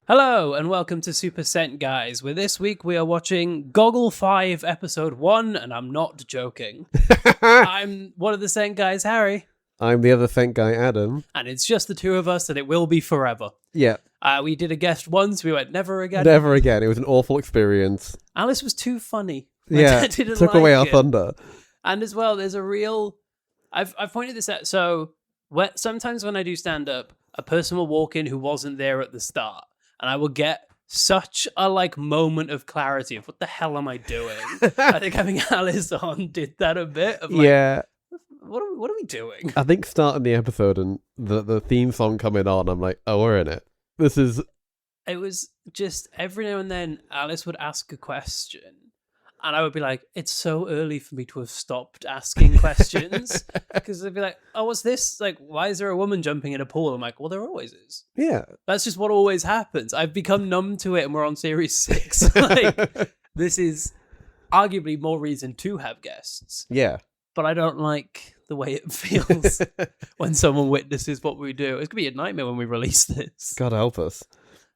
Hello and welcome to Super Cent Guys, where this week we are watching Goggle V Episode 1, and I'm not joking. I'm one of the Cent Guys, Harry. I'm the other Cent guy, Adam. And it's just the two of us, and it will be forever. Yeah. We did a guest once, we went never again. Never again. It was an awful experience. Alice was too funny. Yeah, took away our thunder. And as well, there's a real... I've pointed this out, so sometimes when I do stand-up, a person will walk in who wasn't there at the start. And I will get such a moment of clarity of what the hell am I doing? I think having Alice on did that a bit. Of yeah. What are we doing? I think starting the episode and the theme song coming on, I'm like, oh, we're in it. It was just every now and then Alice would ask a question. And I would be like, it's so early for me to have stopped asking questions. Because they'd be like, oh, what's this? Like, why is there a woman jumping in a pool? I'm like, well, there always is. Yeah. That's just what always happens. I've become numb to it and we're on series 6. This is arguably more reason to have guests. Yeah. But I don't like the way it feels when someone witnesses what we do. It's going to be a nightmare when we release this. God help us.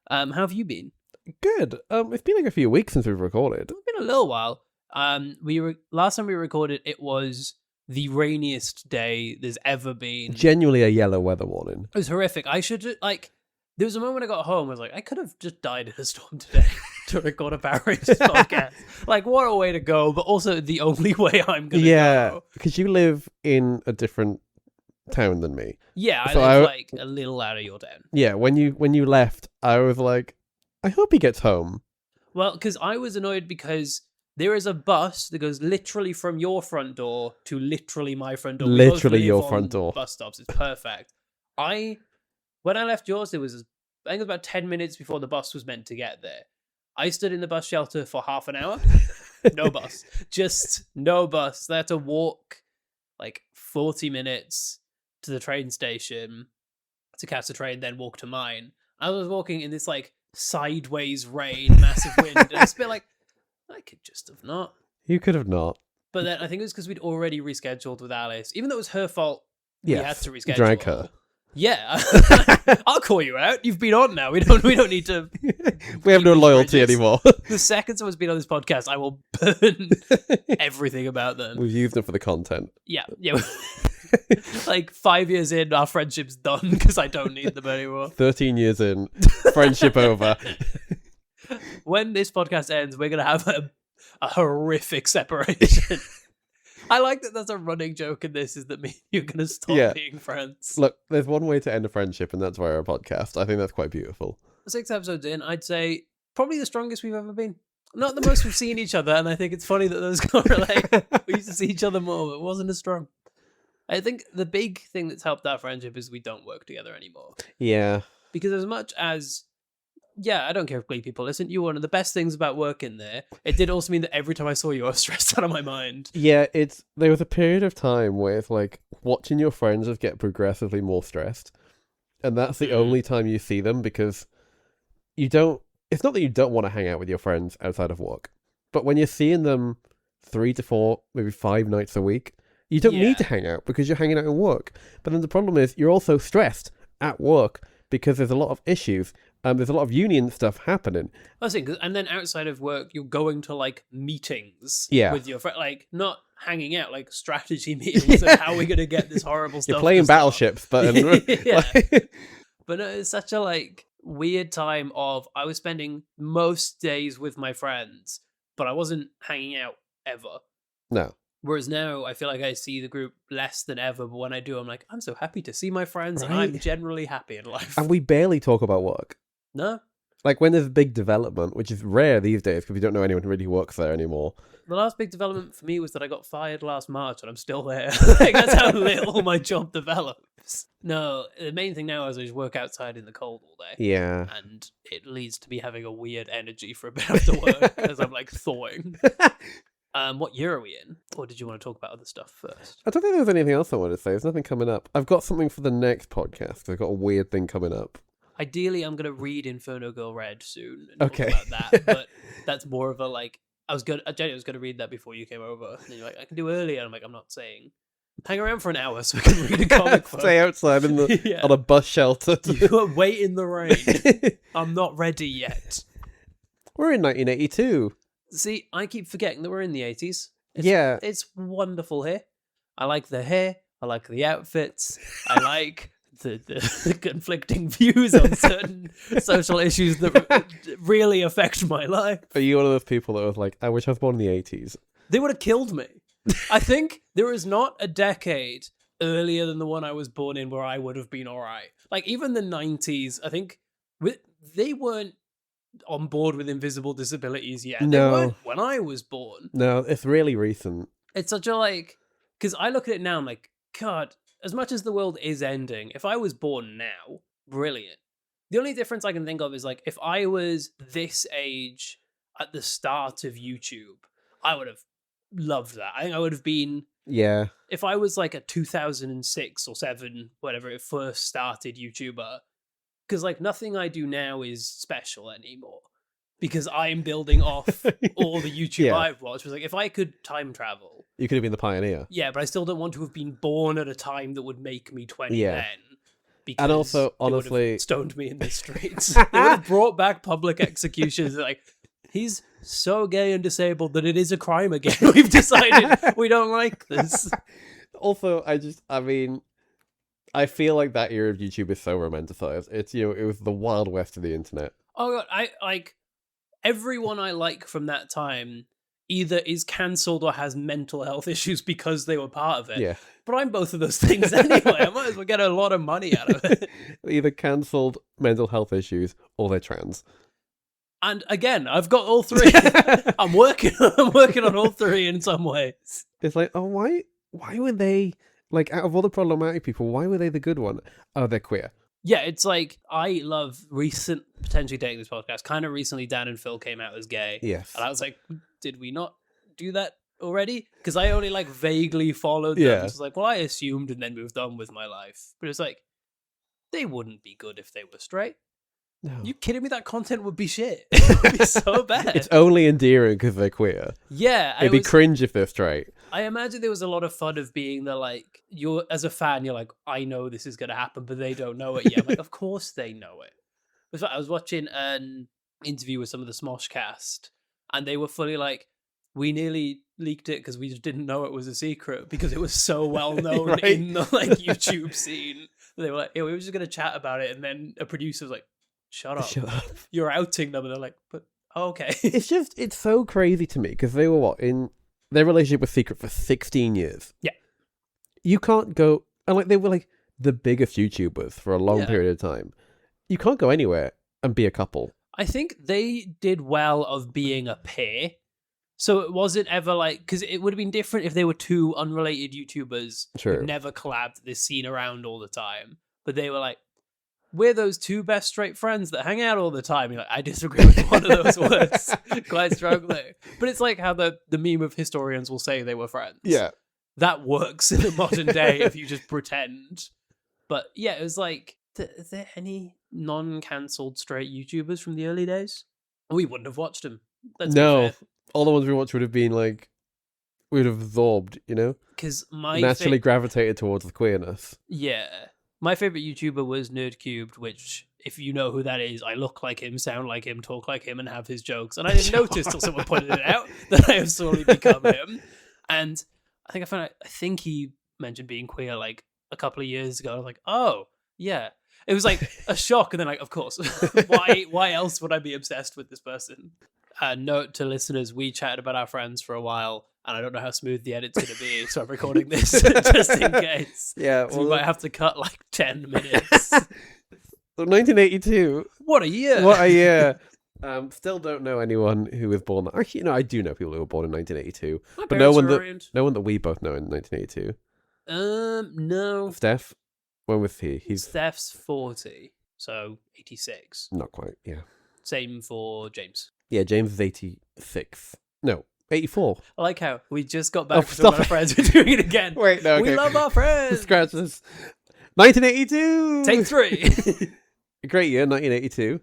How have you been? Good. It's been a few weeks since we've recorded. It's been a little while. Last time we recorded, it was the rainiest day there's ever been. Genuinely a yellow weather warning. It was horrific. There was a moment I got home, I was like, I could have just died in a storm today to record a Paris podcast. What a way to go, but also the only way I'm going to go. Yeah, because you live in a different town than me. Yeah, I live a little out of your town. Yeah, when you left, I was like, I hope he gets home. Well, because I was annoyed because there is a bus that goes literally from your front door to literally my front door. Literally your front door. Bus stops. It's perfect. When I left yours, I think it was about 10 minutes before the bus was meant to get there. I stood in the bus shelter for half an hour. No bus. Just no bus. They had to walk 40 minutes to the train station to catch the train, then walk to mine. I was walking in this sideways rain, massive wind, and I just feel like I could just have not. You could have not. But then I think it was because we'd already rescheduled with Alice, even though it was her fault. Yes, we had to reschedule. Drag her. Yeah, I'll call you out. You've been on now. We don't need to. We have no loyalty anymore. The second someone's been on this podcast, I will burn everything about them. We've used them for the content. Yeah. 5 years in, our friendship's done because I don't need them anymore. 13 years in, friendship over. When this podcast ends, we're gonna have a horrific separation. I like that there's a running joke in this, is that me and you're going to stop being friends. Look, there's one way to end a friendship, and that's via a podcast. I think that's quite beautiful. 6 episodes in, I'd say probably the strongest we've ever been. Not the most we've seen each other, and I think it's funny that those correlate. We used to see each other more, but it wasn't as strong. I think the big thing that's helped our friendship is we don't work together anymore. Yeah. Because as much as... Yeah, I don't care if Glee people listen. You were one of the best things about working there. It did also mean that every time I saw you, I was stressed out of my mind. Yeah, there was a period of time where it's watching your friends just get progressively more stressed. And that's the only time you see them, because it's not that you don't want to hang out with your friends outside of work. But when you're seeing them 3 to 4, maybe 5 nights a week, you don't need to hang out because you're hanging out at work. But then the problem is you're also stressed at work because there's a lot of issues. There's a lot of union stuff happening. I think, and then outside of work, you're going to meetings with your friend, not hanging out, strategy meetings of how we're going to get this horrible stuff. You're playing battleships, but but no, it's such a weird time of I was spending most days with my friends, but I wasn't hanging out ever. No. Whereas now I feel like I see the group less than ever, but when I do, I'm like, I'm so happy to see my friends, and I'm generally happy in life. And we barely talk about work. No. When there's big development, which is rare these days because we don't know anyone who really works there anymore. The last big development for me was that I got fired last March and I'm still there. That's how little my job develops. No, the main thing now is I just work outside in the cold all day. Yeah. And it leads to me having a weird energy for a bit after work as I'm thawing. What year are we in? Or did you want to talk about other stuff first? I don't think there's anything else I want to say. There's nothing coming up. I've got something for the next podcast. I've got a weird thing coming up. Ideally, I'm going to read Inferno Girl Red soon and talk about that, but that's more of a I was going to read that before you came over, and then you're like, I can do earlier, and I'm like, I'm not saying Hang around for an hour so I can read a comic book. Stay outside on a bus shelter. You wait in the rain. I'm not ready yet. We're in 1982. See, I keep forgetting that we're in the 80s. It's wonderful here. I like the hair. I like the outfits. I like the conflicting views on certain social issues that really affect my life. Are you one of those people that was like, I wish I was born in the 80s? They would have killed me. I think there is not a decade earlier than the one I was born in where I would have been all right. Like, even the 90s, I think they weren't on board with invisible disabilities yet. No. They weren't when I was born. No, it's really recent. It's such a, like... Because I look at it now, I'm like, God, as much as the world is ending, if I was born now, brilliant. The only difference I can think of is, like, if I was this age at the start of YouTube, I would have loved that. I think I would have been... Yeah. If I was, like, a 2006 or 7, whatever it first started YouTuber, because, like, nothing I do now is special anymore. Because I'm building off all the YouTube I've watched. It was like, if I could time travel... You could have been the pioneer. Yeah, but I still don't want to have been born at a time that would make me 20 then. Because and also, honestly... they would have stoned me in the streets. They would have brought back public executions. Like, he's so gay and disabled that it is a crime again. We've decided we don't like this. Also, I feel like that era of YouTube is so romanticized. It's, it was the Wild West of the internet. Oh, God, I like... Everyone I like from that time either is cancelled or has mental health issues because they were part of it. Yeah. But I'm both of those things anyway. I might as well get a lot of money out of it. Either cancelled, mental health issues, or they're trans. And again, I've got all three. I'm working on all three in some ways. It's like, oh, why were they, like, out of all the problematic people, why were they the good one? Oh, they're queer. Yeah, it's like, I love potentially dating this podcast. Kind of recently, Dan and Phil came out as gay. Yes. And I was like, did we not do that already? Because I only, like, vaguely followed them. Yeah. So it's like, well, I assumed and then moved on with my life. But it's like, they wouldn't be good if they were straight. No. You kidding me? That content would be shit. It would be so bad. It's only endearing because they're queer. Yeah. It'd be cringe if they're straight. I imagine there was a lot of fun of being the, like, you're, as a fan, you're like, I know this is going to happen, but they don't know it yet. I'm like, of course they know it. I was watching an interview with some of the Smosh cast, and they were fully like, we nearly leaked it because we just didn't know it was a secret because it was so well known right? in the, like, YouTube scene. They were like, yeah, we were just going to chat about it, and then a producer was like, Shut up. You're outing them. And they're like, but okay. It's so crazy to me because they were in their relationship was secret for 16 years. Yeah. You can't go, and like they were like the biggest YouTubers for a long period of time. You can't go anywhere and be a couple. I think they did well of being a pair. So it wasn't ever like, because it would have been different if they were two unrelated YouTubers who never collabed this scene around all the time. But they were like, we're those two best straight friends that hang out all the time. You're like, I disagree with one of those words quite strongly. But it's like how the meme of historians will say they were friends. Yeah. That works in the modern day if you just pretend. But yeah, it was like, are there any non-cancelled straight YouTubers from the early days? We wouldn't have watched them. No. All the ones we watched would have been like, we would have absorbed, Because naturally gravitated towards the queerness. Yeah. My favorite YouTuber was Nerdcubed, which, if you know who that is, I look like him, sound like him, talk like him, and have his jokes. And I didn't notice till someone pointed it out that I have slowly become him. And I think he mentioned being queer like a couple of years ago. I was like, oh, yeah. It was like a shock. And then like, of course, why else would I be obsessed with this person? Note to listeners, we chatted about our friends for a while. And I don't know how smooth the edit's going to be, so I'm recording this just in case. Yeah, well, we might have to cut like 10 minutes. So 1982. What a year! What a year! Still don't know anyone who was born. Actually, no, I do know people who were born in 1982, but no one that we both know in 1982. No. Steph, when was he? Steph's 40, so 86. Not quite. Yeah. Same for James. Yeah, James is 86. No. 84. I like how we just got back to our friends. We're doing it again. Wait, no, okay. We love our friends. Scratch this. 1982. Take 3. A great year, 1982.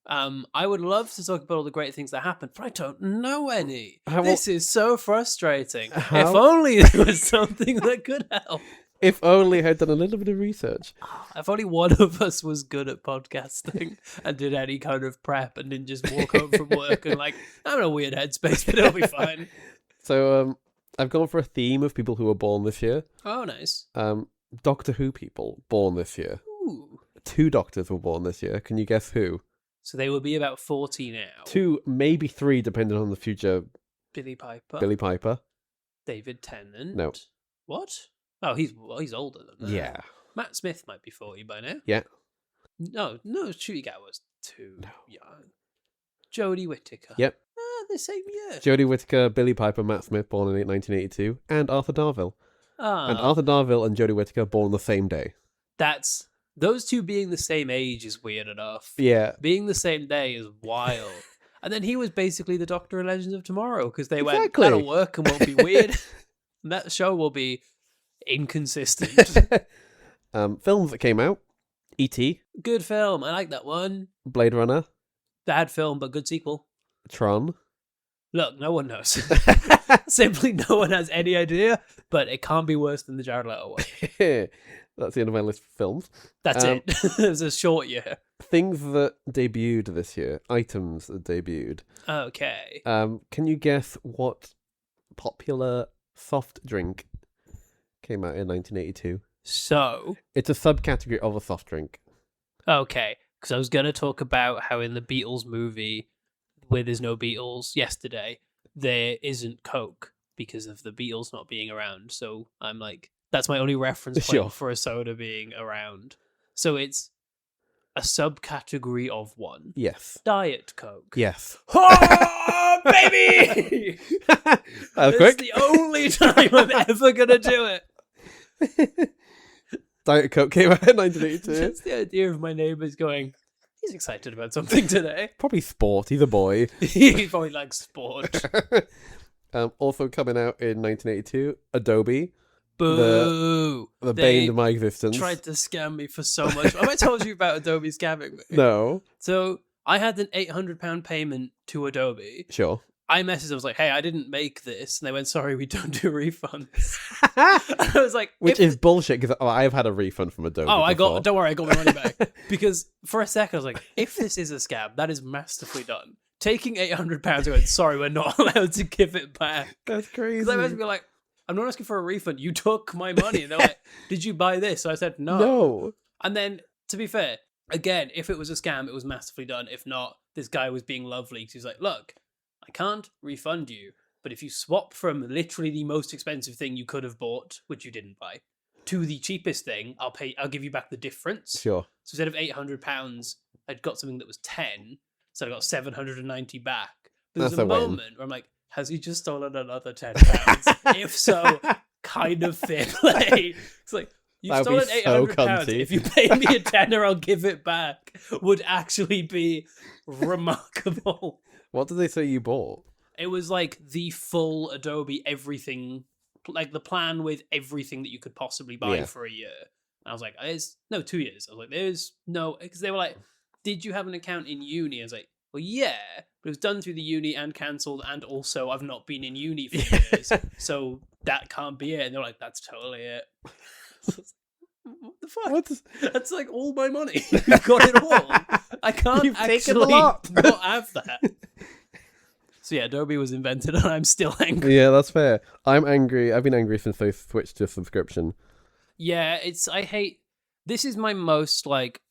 I would love to talk about all the great things that happened, but I don't know any. How- This is so frustrating. If How- only there was something that could help. If only I had done a little bit of research. If only one of us was good at podcasting and did any kind of prep and didn't just walk home from work and like, I'm in a weird headspace, but it'll be fine. So I've gone for a theme of people who were born this year. Oh, nice. Doctor Who people born this year. Ooh. 2 doctors were born this year. Can you guess who? So they will be about 40 now. 2, maybe 3, depending on the future. Billy Piper. Billy Piper. David Tennant. No. What? Oh, he's older than that. Yeah. Matt Smith might be 40 by now. Yeah. No, Shooty was too young. Jodie Whittaker. Yep. The same year. Jodie Whittaker, Billy Piper, Matt Smith, born in 1982, and Arthur Darvill. And Arthur Darvill and Jodie Whittaker born the same day. That's those two being the same age is weird enough. Yeah. Being the same day is wild. And then he was basically the Doctor in Legends of Tomorrow because they went, Exactly. that'll work and won't be weird. And that show will be inconsistent. Films that came out: E.T., Good film. I like that one. Blade Runner, Bad film, but good sequel. Tron. Look, no one knows. Simply no one has any idea, but it can't be worse than the Jared Leto one. That's the end of my list for films. That's it. It was a short year. Things that debuted this year. Items that debuted. Okay. Can you guess what popular soft drink came out in 1982? So, It's a subcategory of a soft drink. okay. Because I was going to talk about how in the Beatles movie, where there's no Beatles yesterday, there isn't Coke because of the Beatles not being around. So I'm like, that's my only reference point Sure. for a soda being around. So it's a subcategory of one. Yes. Diet Coke. Yes. Oh, baby! That was It's quick. the only time I'm ever going to do it. Diet Coke came out in 1982. Just the idea of my neighbours going, he's excited about something today. Probably sport. He's a boy. He probably likes sport. Also coming out in 1982, Adobe. Boo! The They bane of my existence. tried to scam me for so much. Have I told you about Adobe scamming me? No. So I had an £800 payment to Adobe. Sure. I messaged, I was like, hey, I didn't make this. And they went, sorry, we don't do refunds. And I was like, Which is bullshit because I've had a refund from Adobe. before. don't worry, I got my money back. Because for a second, I was like, if this is a scam, that is masterfully done. Taking £800 and going, sorry, we're not allowed to give it back. That's crazy. Because I must be like, I'm not asking for a refund. You took my money. And they're like, did you buy this? So I said, no. No. And then, to be fair, again, if it was a scam, it was masterfully done. If not, this guy was being lovely. He was like, look, I can't refund you, but if you swap from literally the most expensive thing you could have bought, which you didn't buy, to the cheapest thing, I'll give you back the difference. Sure. So instead of £800, I'd got something that was 10, so I got 790 back. But there's That's a a win. moment where I'm like, has he just stolen another £10? If so, kind of fair play. It's like, you've That would stolen be so £800. cunty. If you pay me a tenner, I'll give it back. Would actually be remarkable. What did they say you bought? It was like the full Adobe everything, like the plan with everything that you could possibly buy Yeah. for a year. And I was like, 2 years. I was like, there's no, because they were like, did you have an account in uni? I was like, well, yeah, but it was done through the uni and cancelled, and also I've not been in uni for years, so that can't be it. And they're like, that's totally it. What the fuck? What's... That's like all my money. You've got it all. I can't You've taken a actually lot. not have that. So yeah, Adobe was invented and I'm still angry. Yeah, that's fair. I'm angry. I've been angry since they switched to subscription. Yeah, this is my most like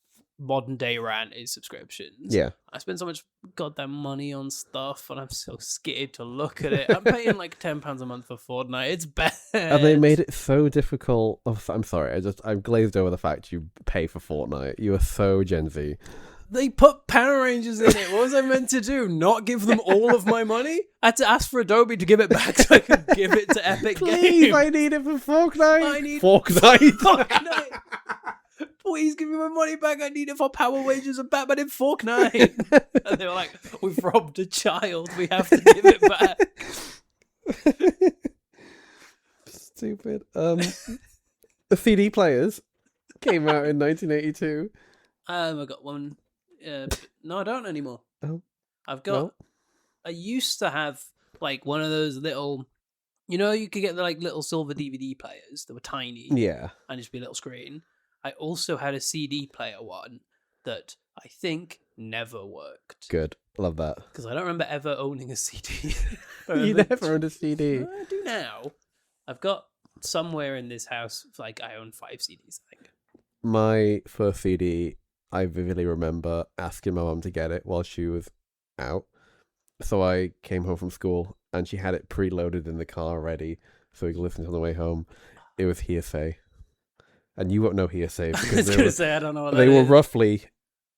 modern day rant is subscriptions. Yeah. I spend so much goddamn money on stuff and I'm so scared to look at it. I'm paying like £10 a month for Fortnite. It's bad. And they made it so difficult. Oh, I'm sorry. I'm glazed over the fact you pay for Fortnite. You are so Gen Z. They put Power Rangers in it. What was I meant to do? Not give them all of my money? I had to ask for Adobe to give it back so I could give it to Epic Please, Games. I need it for Fortnite. I need Fortnite. Fortnite. Please give me my money back. I need it for Power Rangers and Batman in Fortnite. And they were like, we've robbed a child. We have to give it back. Stupid. The CD players came out in 1982. I got one. No, I don't anymore. Oh. I've got. Well. I used to have like one of those little. You know, you could get the like little silver DVD players that were tiny Yeah. and just be a little screen. I also had a CD player one that I think never worked. Good. Love that. Because I don't remember ever owning a CD. You never owned a CD. I do now. I've got somewhere in this house, like I own 5 CDs, I think. My first CD, I vividly remember asking my mum to get it while she was out. So I came home from school and she had it preloaded in the car ready so we could listen on the way home. It was Hearsay. And you won't know Hearsay I because was going to say, I don't know what they that were is. roughly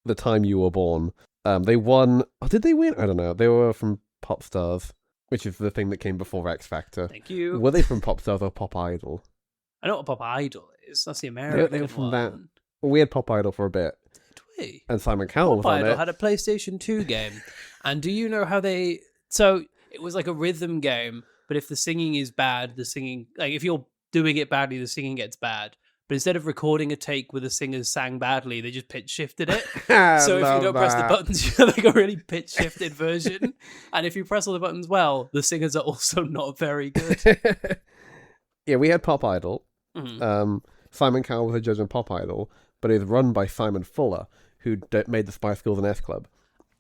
the time you were born. They won. Oh, did they win? I don't know. They were from Pop Stars, which is the thing that came before X Factor. Thank you. Were they from Pop Stars or Pop Idol? I know what Pop Idol is. That's the American They were from one. that. We had Pop Idol for a bit. Did we? And Simon Cowell was Pop on Idol it. had a PlayStation 2 game. And do you know how they... So it was like a rhythm game, but if the singing is bad, the singing... Like if you're doing it badly, the singing gets bad. But instead of recording a take where the singers sang badly, they just pitch shifted it. So if you don't press the buttons, you have like a really pitch shifted version. And if you press all the buttons well, the singers are also not very good. Yeah, we had Pop Idol. Mhm. Simon Cowell was a judge on Pop Idol, but it was run by Simon Fuller, who made the Spice Girls and S Club.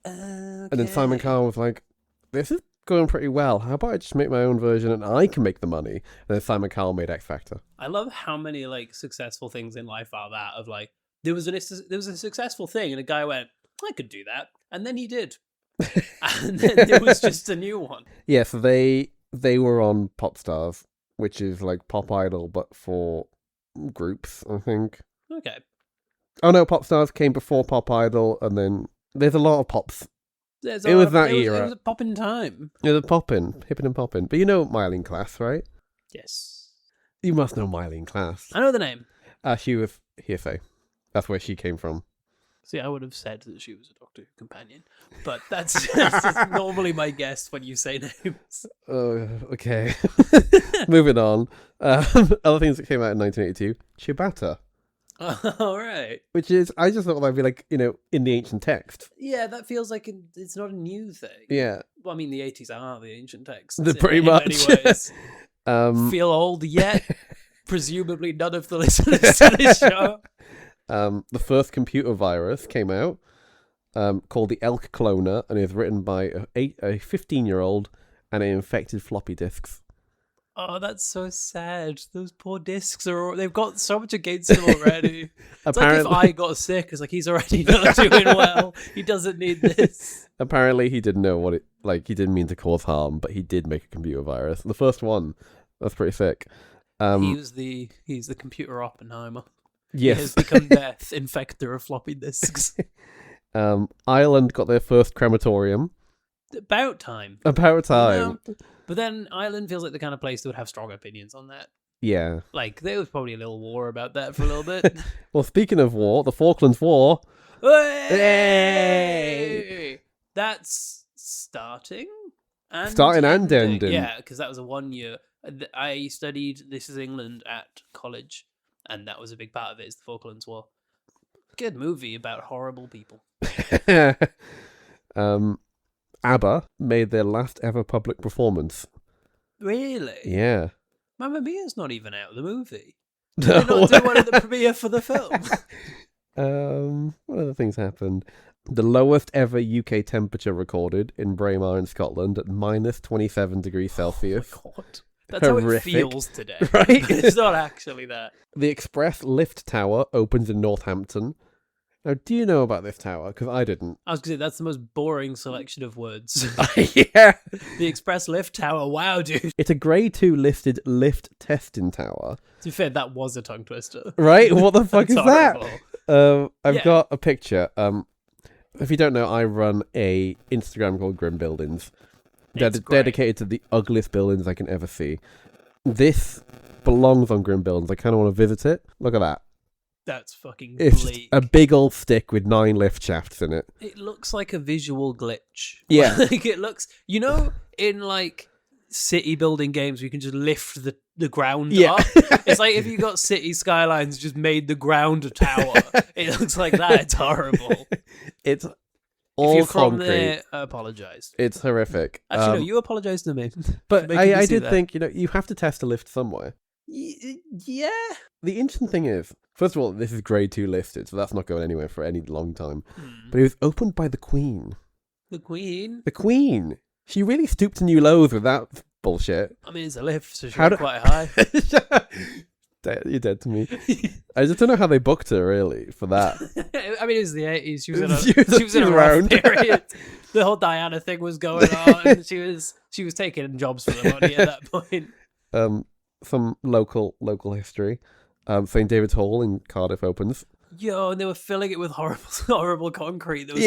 And then Simon Cowell was like, this is going pretty well. How about I just make my own version and I can make the money? And then Simon Cowell made X Factor. I love how many like successful things in life are that of like there was a successful thing and a guy went, I could do that, and then he did, and then there was just a new one. Yeah, so they were on Pop Stars, which is like Pop Idol but for groups, I think. Okay, Oh no, Pop Stars came before Pop Idol, and then there's a lot of pops. It was that era. It was a poppin' time. There's a poppin', hippin' and poppin'. But you know Mylene Class, right? Yes, You must know Mylene Class. I know the name. She was Hearsay. That's where she came from. See, I would have said that she was a Doctor Who companion, but that's just normally my guess when you say names. Oh, okay. Moving on. Other things that came out in 1982. Ciabatta. All right. Which is, I just thought that'd be like, in the ancient text. Yeah, that feels like it's not a new thing. Yeah. Well, I mean, the 80s are the ancient texts. Pretty in much. many ways. Feel old yet? Presumably none of the listeners to this show. The first computer virus came out called the Elk Cloner, and is written by a 15-year-old, and it infected floppy disks. Oh, that's so sad. Those poor discs they've got so much against them already. It's like if I got sick, it's like he's already not doing well. He doesn't need this. Apparently he didn't know what he didn't mean to cause harm, but he did make a computer virus. The first one. That's pretty sick. He's the computer Oppenheimer. Yes. He has become death, infector of floppy disks. Ireland got their first crematorium. About time. About time. But then Ireland feels like the kind of place that would have strong opinions on that. Yeah. Like, there was probably a little war about that for a little bit. Well, speaking of war, the Falklands War. Hey! That's starting and ending. Yeah, because that was a 1 year. I studied This Is England at college, and that was a big part of it, is the Falklands War. Good movie about horrible people. ABBA made their last ever public performance. Really? Yeah. Mamma Mia's not even out of the movie. Did they not do one at the premiere for the film? What other things happened? The lowest ever UK temperature recorded in Braemar in Scotland at minus 27 degrees Celsius. Oh my God. That's Horrific. how it feels today. Right? It's not actually that. The Express Lift Tower opens in Northampton. Now, do you know about this tower? Because I didn't. I was going to say, that's the most boring selection of words. Yeah. The Express Lift Tower. Wow, dude. It's a Grade 2 listed lift testing tower. To be fair, that was a tongue twister. Right? What the fuck is horrible. that? I've Yeah. got a picture. If you don't know, I run a Instagram called Grim Buildings. It's great. Dedicated to the ugliest buildings I can ever see. This belongs on Grim Buildings. I kind of want to visit it. Look at that. That's fucking It's bleak. a big old stick with 9 lift shafts in it. It looks like a visual glitch. Yeah. Like it looks, in like city building games where you can just lift the ground Yeah. up. It's like if you got City Skylines just made the ground a tower. It looks like that. It's horrible. It's all if you're from concrete. there, I apologize. It's horrific. Actually, no, you apologize to me. But making me I see did that. think, you have to test a lift somewhere. Yeah. The interesting thing is, first of all, this is grade 2 listed, so that's not going anywhere for any long time. Hmm. But it was opened by the Queen. The Queen. The Queen. She really stooped to new lows with that bullshit. I mean, it's a lift, so she How got quite high. You're dead to me. I just don't know how they booked her, really, for that. I mean, it was the 80s. She was She in a rough around. period. The whole Diana thing was going on. She was taking jobs for the money at that point. Some local history. St. David's Hall in Cardiff opens. Yo, and they were filling it with horrible concrete. That was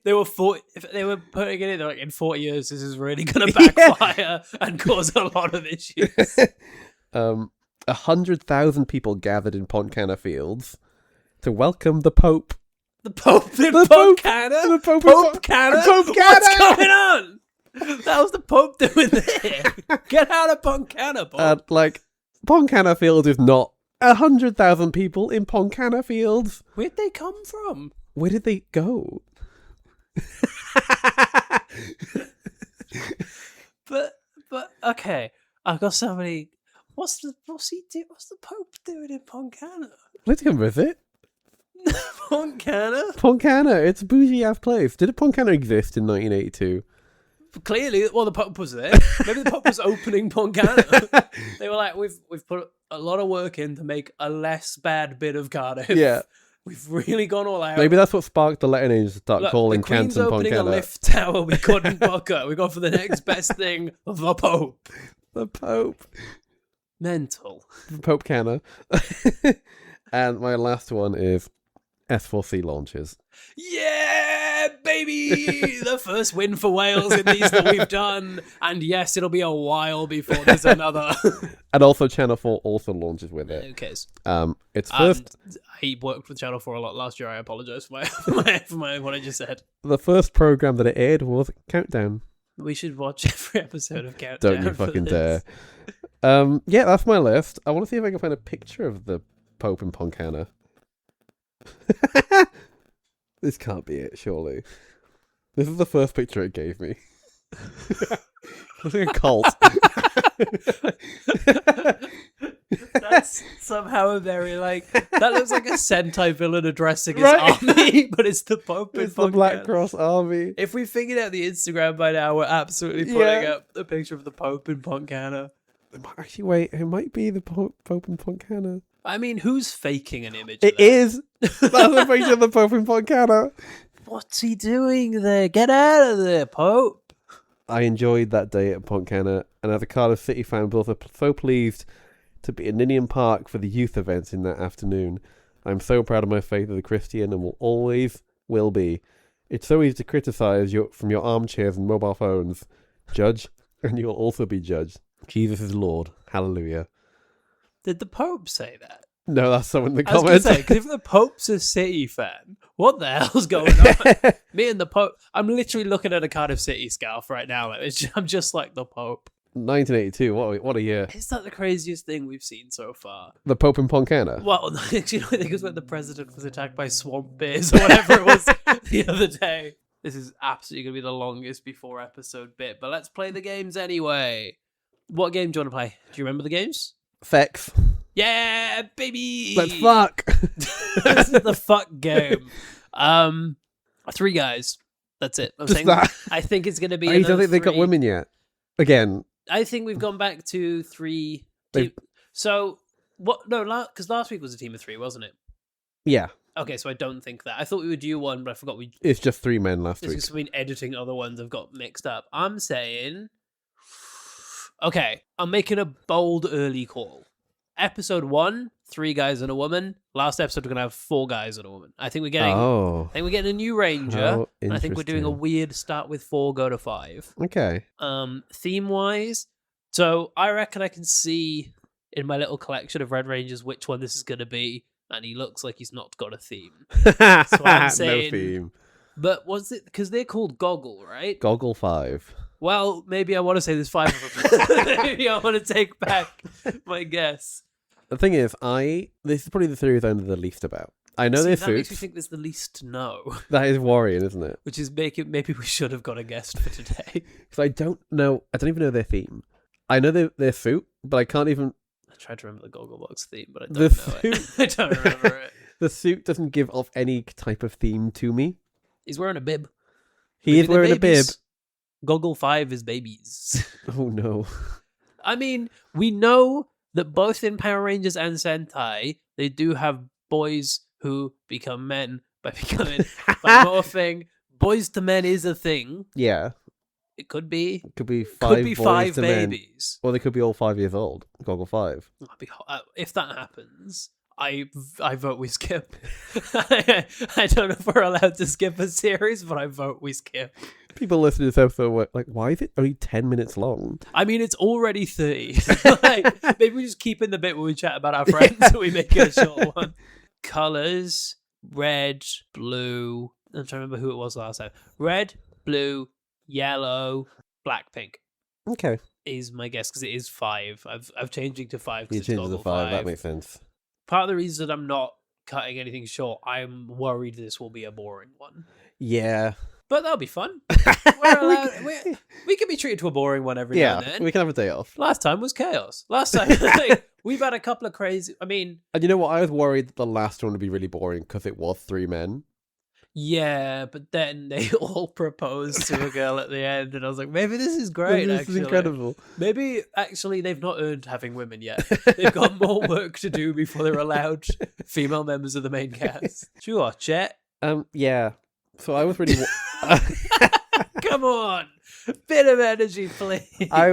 they were putting it in. They're like, in 40 years, this is really going to backfire and cause a lot of issues. 100,000 people gathered in Pontcanna Fields to welcome the Pope. The Pope in The Pontcanna? The Pope Pontcanna? Pontcanna? What's going on? That was the Pope doing there. Get out of Pontcanna, Pope. Pontcanna Fields is not 100,000 people in Pontcanna Fields. Where'd they come from? Where did they go? But okay, I've got somebody. What's the Pope doing in Pontcanna? Let's come visit. Pontcanna? Pontcanna, it's a bougie ass place. Did a Pontcanna exist in 1982? Clearly, well, the Pope was there. Maybe the Pope was opening Pontcanna. They were like, we've put a lot of work in to make a less bad bit of Cardiff. Yeah. We've really gone all out. Maybe that's what sparked the letting angels to start calling the Queen's Canton opening Pontcanna. a lift tower. We couldn't book her. We got for the next best thing, the Pope. The Pope. Mental. Pope Canna. And my last one is S4C launches. Yeah, baby! The first win for Wales in these that we've done. And yes, it'll be a while before there's another. And also Channel 4 also launches with it. Who cares? It's first. I worked with Channel 4 a lot last year. I apologise for my what I just said. The first program that it aired was Countdown. We should watch every episode of Countdown. Don't you fucking dare. Yeah, that's my list. I want to see if I can find a picture of the Pope in Pontcanna. This can't be it, surely. This is the first picture it gave me. It's like a cult. That's somehow a very that looks like a Sentai villain addressing his army, but it's the Pope in It's the Black Pontcanna. Cross Army. If we figured out the Instagram by now, we're absolutely putting up a picture of the Pope in Pontcanna. Actually, wait, it might be the Pope in Pontcanna. I mean, who's faking an image? It is. That's a picture of the Pope in Pontcanna. What's he doing there? Get out of there, Pope. I enjoyed that day at Pontcanna, and as a Cardiff City fan, I was also so pleased to be in Ninian Park for the youth events in that afternoon. I'm so proud of my faith as a Christian and will be. It's so easy to criticise from your armchairs and mobile phones. Judge, and you'll also be judged. Jesus is Lord. Hallelujah. Did the Pope say that? No, that's someone in the I was comments. going to say, because if the Pope's a City fan, what the hell's going on? Me and the Pope, I'm literally looking at a Cardiff City scarf right now. I'm just like the Pope. 1982, what a year. Is that the craziest thing we've seen so far? The Pope in Pontcanna? Well, actually, I think it was when the president was attacked by swamp bears or whatever it was the other day. This is absolutely going to be the longest before episode bit, but let's play the games anyway. What game do you want to play? Do you remember the games? Sex. Yeah, baby! Let's fuck. This is the fuck game. 3 guys. That's it. Just that. I think it's going to be. I don't think they've got 3. women yet. Again. I think we've gone back to 3. So what? No, because last week was a team of 3, wasn't it? Yeah. Okay, so I don't think that. I thought we would do one, but I forgot we. It's just 3 men last week. It's been editing other ones. I've got mixed up. I'm saying. Okay, I'm making a bold early call. Episode 1, 3 guys and a woman. Last episode, we're gonna have 4 guys and a woman. I think we're getting. I think we're getting a new ranger. And I think we're doing a weird start with 4, go to 5. Okay. Theme wise, so I reckon I can see in my little collection of Red Rangers which one this is gonna be, and he looks like he's not got a theme. So I'm saying, no theme. But what's it? Because they're called Goggle, right? Goggle 5. Well, maybe I want to say there's 5 of them. Maybe I want to take back my guess. The thing is, this is probably the theory I know the least about. I know their that makes me suits. think there's the least to know, That is worrying, isn't it? which is maybe we should have got a guest for today. Because I don't even know their theme. I know their suit, but I can't even... I tried to remember the Gogglebox theme, but I The don't know it. suit- I don't remember it. The suit doesn't give off any type of theme to me. He's wearing a bib. He Maybe is they're wearing a bib. babies. Goggle 5 is babies. Oh no. I mean, we know that both in Power Rangers and Sentai, they do have boys who become men by morphing. Boys to men is a thing. Yeah. It could be. It could be Could be boys five to men. babies. Or they could be all 5 years old. Goggle 5. If that happens, I vote we skip. I don't know if we're allowed to skip a series, but I vote we skip. People listening to this episode were like, why is it only 10 minutes long? I mean, it's already 30. Like, maybe we just keep in the bit where we chat about our friends and we make it a short one. Colours, red, blue. I'm trying to remember who it was last time. Red, blue, yellow, black, pink. Okay. Is my guess, because it is 5. I've changed it to 5 You because it's changed it to Goggle 5. That makes sense. Part of the reason I'm not cutting anything short, I'm worried this will be a boring one. Yeah. But that'll be fun. We're allowed, we can be treated to a boring one every now and Yeah, then. we can have a day off. Last time was chaos. Last time, like, we've had a couple of crazy... I mean... And you know what? I was worried that the last one would be really boring because it was 3 men. Yeah, but then they all proposed to a girl at the end, and I was like, maybe this is great, This actually. is incredible. Maybe, actually, they've not earned having women yet. They've got more work to do before they're allowed female members of the main cast. Sure, Chet. Yeah. So I was really... Come on! Bit of energy, please. I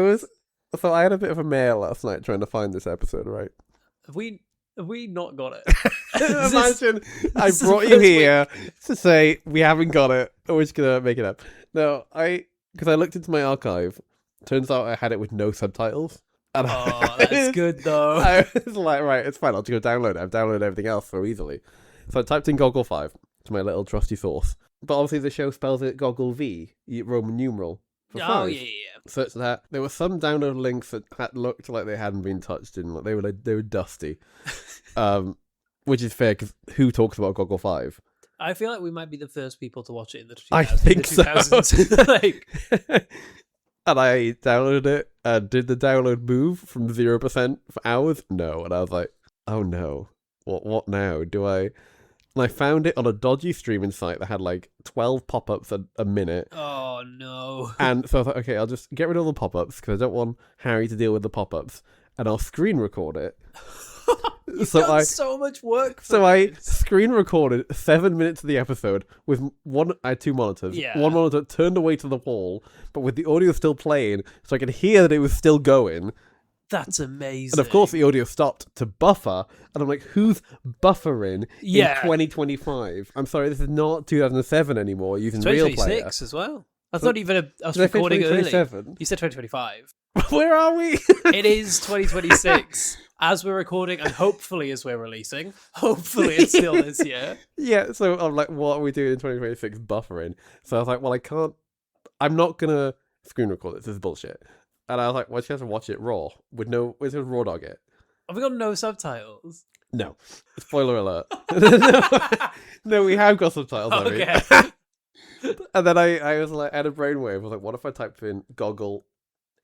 had a bit of a mare last night trying to find this episode, right? Have we not got it? Imagine I this is brought the you first week. here to say we haven't got it. We're just gonna make it up. No, because I looked into my archive. Turns out I had it with no subtitles. And Oh, that's good, though. I was like, right, it's fine. I'll just go download it. I've downloaded everything else so easily. So I typed in Goggle 5 to my little trusty source. But obviously the show spells it Goggle V, Roman numeral. For 5. Oh, yeah. Such that there were some download links that looked like they hadn't been touched in, like they were dusty, which is fair because who talks about Goggle 5? I feel like we might be the first people to watch it in the 2000s. I think so. 2000s. Like, And I downloaded it and did the download move from 0% for hours. No, and I was like, oh no, what now? And I found it on a dodgy streaming site that had like 12 pop-ups a minute. oh no. And so I thought, okay, I'll just get rid of all the pop-ups because I don't want Harry to deal with the pop-ups, and I'll screen record it. You've So done so much work for I this. screen recorded 7 minutes of the episode with I had 2 monitors. Yeah. One monitor turned away to the wall, but with the audio still playing, so I could hear that it was still going. That's amazing. And of course, the audio stopped to buffer, and I'm like, who's buffering in Yeah. 2025? I'm sorry, this is not 2007 anymore using Real Player. 2026 as well. That's not even I was Did I say recording early. 2027? You said 2025. Where are we? It is 2026 as we're recording, and hopefully as we're releasing. Hopefully it's still this year. Yeah, so I'm like, what are we doing in 2026 buffering? So I was like, well, I'm not going to screen record this is bullshit. And I was like, well, you have to watch it raw where's the raw dog it? Have we got no subtitles? No. Spoiler alert. No, we have got subtitles. I mean. Okay. And then I was like, I had a brainwave. I was like, what if I typed in Goggle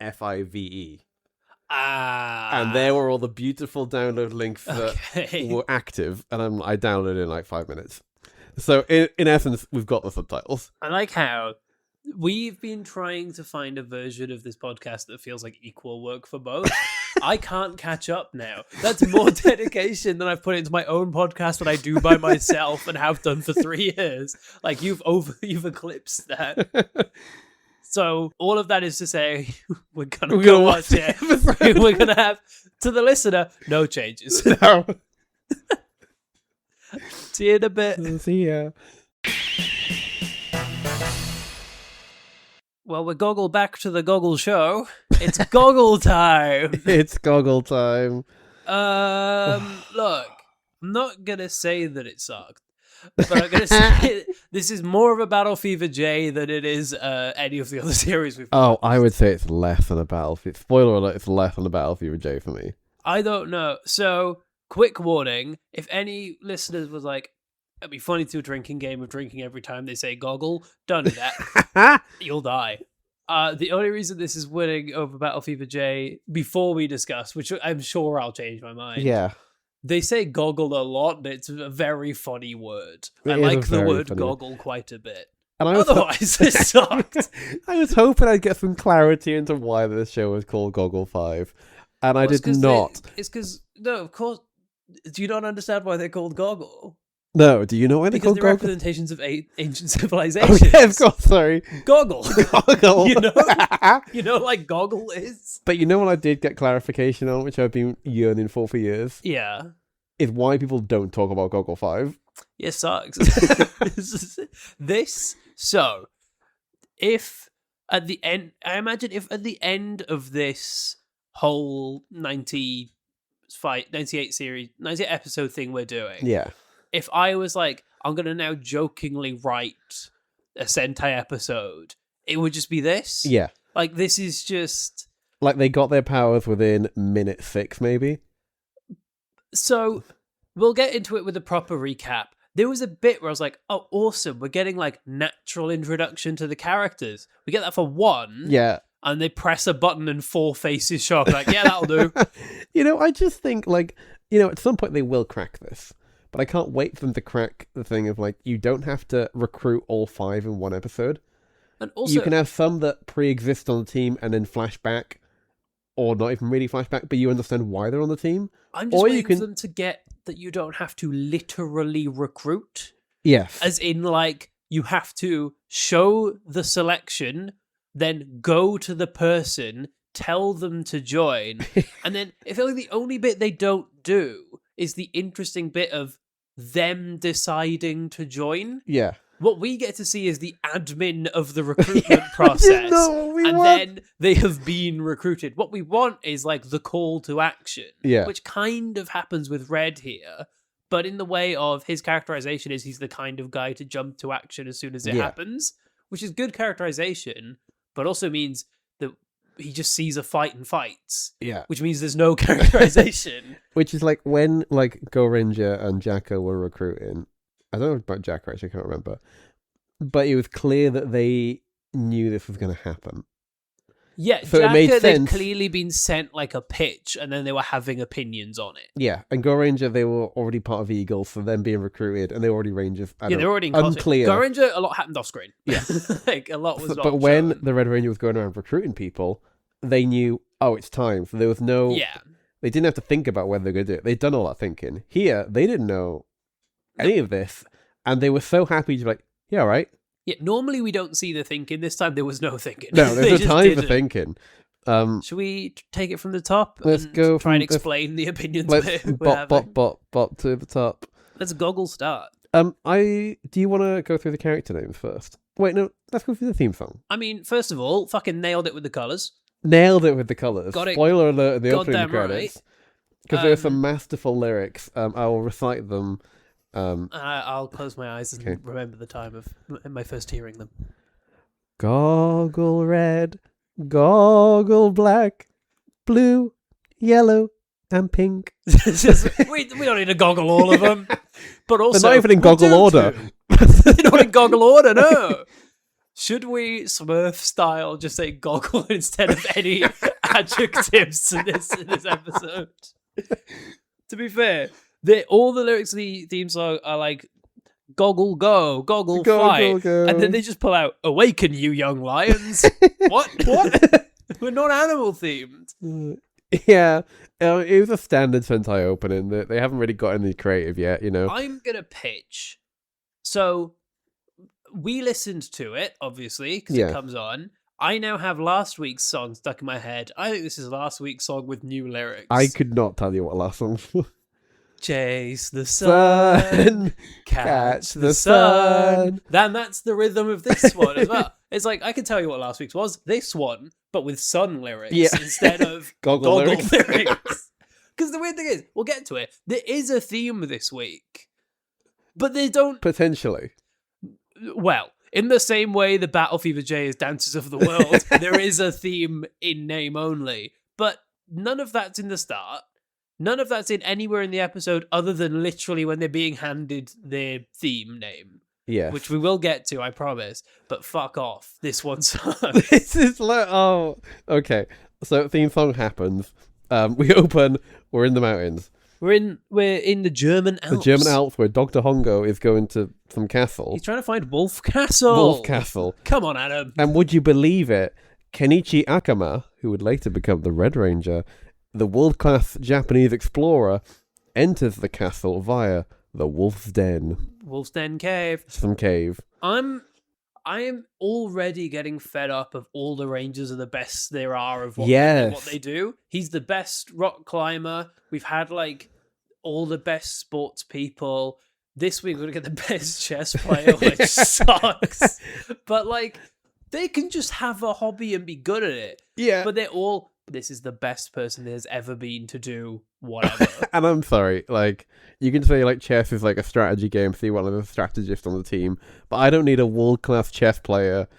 FIVE? And there were all the beautiful download links that Okay. were active, and I downloaded it in like 5 minutes. So in essence, we've got the subtitles. I like how we've been trying to find a version of this podcast that feels like equal work for both. I can't catch up now. That's more dedication than I've put into my own podcast that I do by myself and have done for 3 years. Like you've eclipsed that. So all of that is to say, we're gonna go watch it. We're gonna have, to the listener, no changes. No. See you in a bit. See ya. Well, we're Goggle back to the Goggle show. It's Goggle time. It's Goggle time. Look, I'm not gonna say that it sucked, but I'm gonna say this is more of a Battle Fever J than it is any of the other series we've. Oh, I would say it's less than a Battlefield. Spoiler alert, it's less than a Battlefield J for me. I don't know. So, quick warning: if any listeners was like, It'd be funny to do a drinking game of drinking every time they say goggle. Don't do that. You'll die. The only reason this is winning over Battle Fever J, before we discuss, which I'm sure I'll change my mind. Yeah. They say goggle a lot, and it's a very funny word. It I is a like the very word funny goggle quite a bit. And I was Otherwise, it sucked. I was hoping I'd get some clarity into why this show was called Goggle 5, and I did not. It's because, no, of course, do you not understand why they're called goggle? No, do you know why they're Because called they're Goggle? representations of ancient Oh, civilizations. yeah, of course, sorry. Goggle. Goggle. You know, like goggle is? But you know what I did get clarification on, which I've been yearning for years? Yeah. Is why people don't talk about Goggle 5. It sucks. So, if at the end, I imagine if at the end of this whole 98 series, 98 episode thing we're doing, Yeah. if I was like, I'm going to now jokingly write a Sentai episode, it would just be this. Yeah. Like, this is just... Like, they got their powers within minute 6, maybe? So, we'll get into it with a proper recap. There was a bit where I was like, oh, awesome, we're getting, like, natural introduction to the characters. We get that for one. Yeah. And they press a button and 4 faces show up. Like, yeah, that'll do. I just think, like, at some point they will crack this. But I can't wait for them to crack the thing of, like, you don't have to recruit all 5 in one episode. And also, you can have some that pre-exist on the team and then flash back, or not even really flash back, but you understand why they're on the team. I'm just waiting for them to get that you don't have to literally recruit. Yes. As in, like, you have to show the selection, then go to the person, tell them to join, and then I feel like the only bit they don't do is the interesting bit of them deciding to join. Yeah. What we get to see is the admin of the recruitment process. Then they have been recruited. What we want is like the call to action. Yeah. Which kind of happens with Red here. But in the way of his characterization is he's the kind of guy to jump to action as soon as it happens. Which is good characterization, but also means that he just sees a fight and fights. Yeah. Which means there's no characterization. Which is like when like Go Ranger and Jacko were recruiting. I don't know about Jacko, actually, I can't remember. But it was clear that they knew this was going to happen. Yeah, so it made sense. They'd clearly been sent like a pitch and then they were having opinions on it. Yeah, and Go Ranger, they were already part of Eagle, so them being recruited, and they were already Rangers. They were already in unclear. Go Ranger, a lot happened off screen. Yeah. Like, a lot was not But when shown. the Red Ranger was going around recruiting people, they knew, oh, it's time. So there was no... Yeah. They didn't have to think about whether they're going to do it. They'd done all that thinking. Here, they didn't know any of this, and they were so happy to be like, yeah, all right. Yeah, normally we don't see the thinking. This time there was no thinking. No, there's no time for thinking. Should we take it from the top? Let's go try and explain the opinions. Let's bop to the top. Let's goggle start. Do you want to go through the character names first? Wait, no, let's go through the theme song. I mean, first of all, fucking nailed it with the colours. Nailed it with the colours. Got it. Spoiler alert in the opening Goddamn credits. Because there are some masterful lyrics. I will recite them. I'll close my eyes and remember the time of my first hearing them. Goggle red, goggle black, blue, yellow, and pink. we don't need to goggle all of them. But also, they're not even in goggle order. They're not in goggle order, no. Should we Smurf style just say goggle instead of any adjectives in this episode? To be fair, all the lyrics of the theme song are like goggle go, goggle fight, go. And then they just pull out awaken you young lions. What? We're not animal themed. Yeah, it was a standard Sentai opening. They haven't really got any creative yet, I'm gonna pitch. So we listened to it, obviously, because it comes on. I now have last week's song stuck in my head. I think this is last week's song with new lyrics. I could not tell you what last song was. Chase the sun, catch the sun. Then that's the rhythm of this one as well. It's like, I can tell you what last week's was. This one, but with sun lyrics instead of goggle lyrics. Because the weird thing is, we'll get to it, there is a theme this week. But they don't... Potentially. Well, in the same way the Battle Fever J is Dancers of the World, there is a theme in name only. But none of that's in the start. None of that's in anywhere in the episode other than literally when they're being handed their theme name. Yeah. Which we will get to, I promise. But fuck off. This one sucks. This is like, oh, okay. So theme song happens. We open. We're in the mountains. We're in the German Alps. The German Alps, where Dr. Hongo is going to some castle. He's trying to find Wolf Castle. Wolf Castle. Come on, Adam. And would you believe it? Kenichi Akama, who would later become the Red Ranger, the world-class Japanese explorer, enters the castle via the Wolf's Den. Wolf's Den Cave. Some cave. I am already getting fed up of all the Rangers are the best there are of what they do. He's the best rock climber. We've had like all the best sports people. This week we're gonna get the best chess player, which sucks. But like they can just have a hobby and be good at it. Yeah. But they're all, this is the best person there's ever been to do whatever. And I'm sorry, like, you can say, like, chess is like a strategy game, so you want a strategist on the team, but I don't need a world-class chess player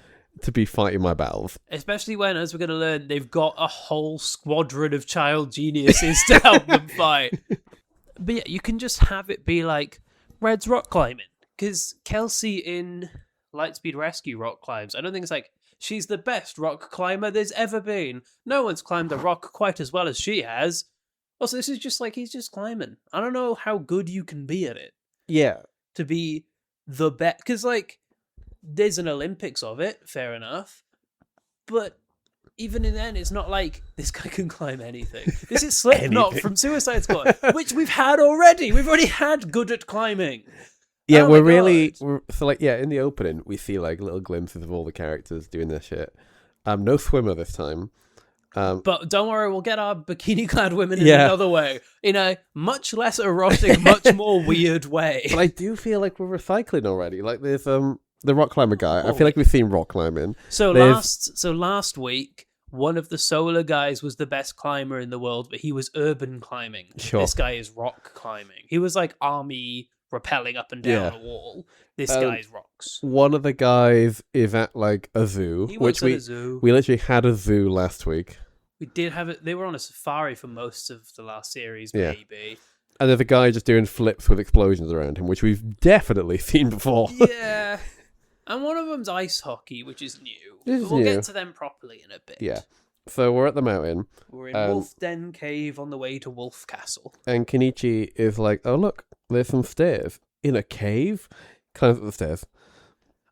to be fighting my battles. Especially when, as we're going to learn, they've got a whole squadron of child geniuses to help them fight. But yeah, you can just have it be like Red's rock climbing. Because Kelsey in Lightspeed Rescue rock climbs. I don't think it's like, she's the best rock climber there's ever been. No one's climbed a rock quite as well as she has. Also, this is just like, he's just climbing. I don't know how good you can be at it. Yeah. To be the best. Because, like, there's an Olympics of it, fair enough. But even in then, it's not like this guy can climb anything. This is Slipknot from Suicide Squad, which we've had already. We've already had good at climbing. Yeah, in the opening, we see like little glimpses of all the characters doing their shit. No swimmer this time. But don't worry, we'll get our bikini-clad women in another way. In a much less erotic, much more weird way. But I do feel like we're recycling already. Like there's the rock climber guy. I feel like we've seen rock climbing. So last week, one of the solar guys was the best climber in the world, but he was urban climbing. Sure. This guy is rock climbing. He was like army rappelling up and down a wall. This guy's rocks. One of the guys is at like a zoo, He works at a zoo. We literally had a zoo last week. We did have it. They were on a safari for most of the last series, maybe. And there's a guy just doing flips with explosions around him, which we've definitely seen before. Yeah. And one of them's ice hockey, which is new. We'll get to them properly in a bit. Yeah. So we're at the mountain. We're in Wolf Den Cave on the way to Wolf Castle. And Kenichi is like, oh, look, there's some stairs. In a cave? Climbs up the stairs.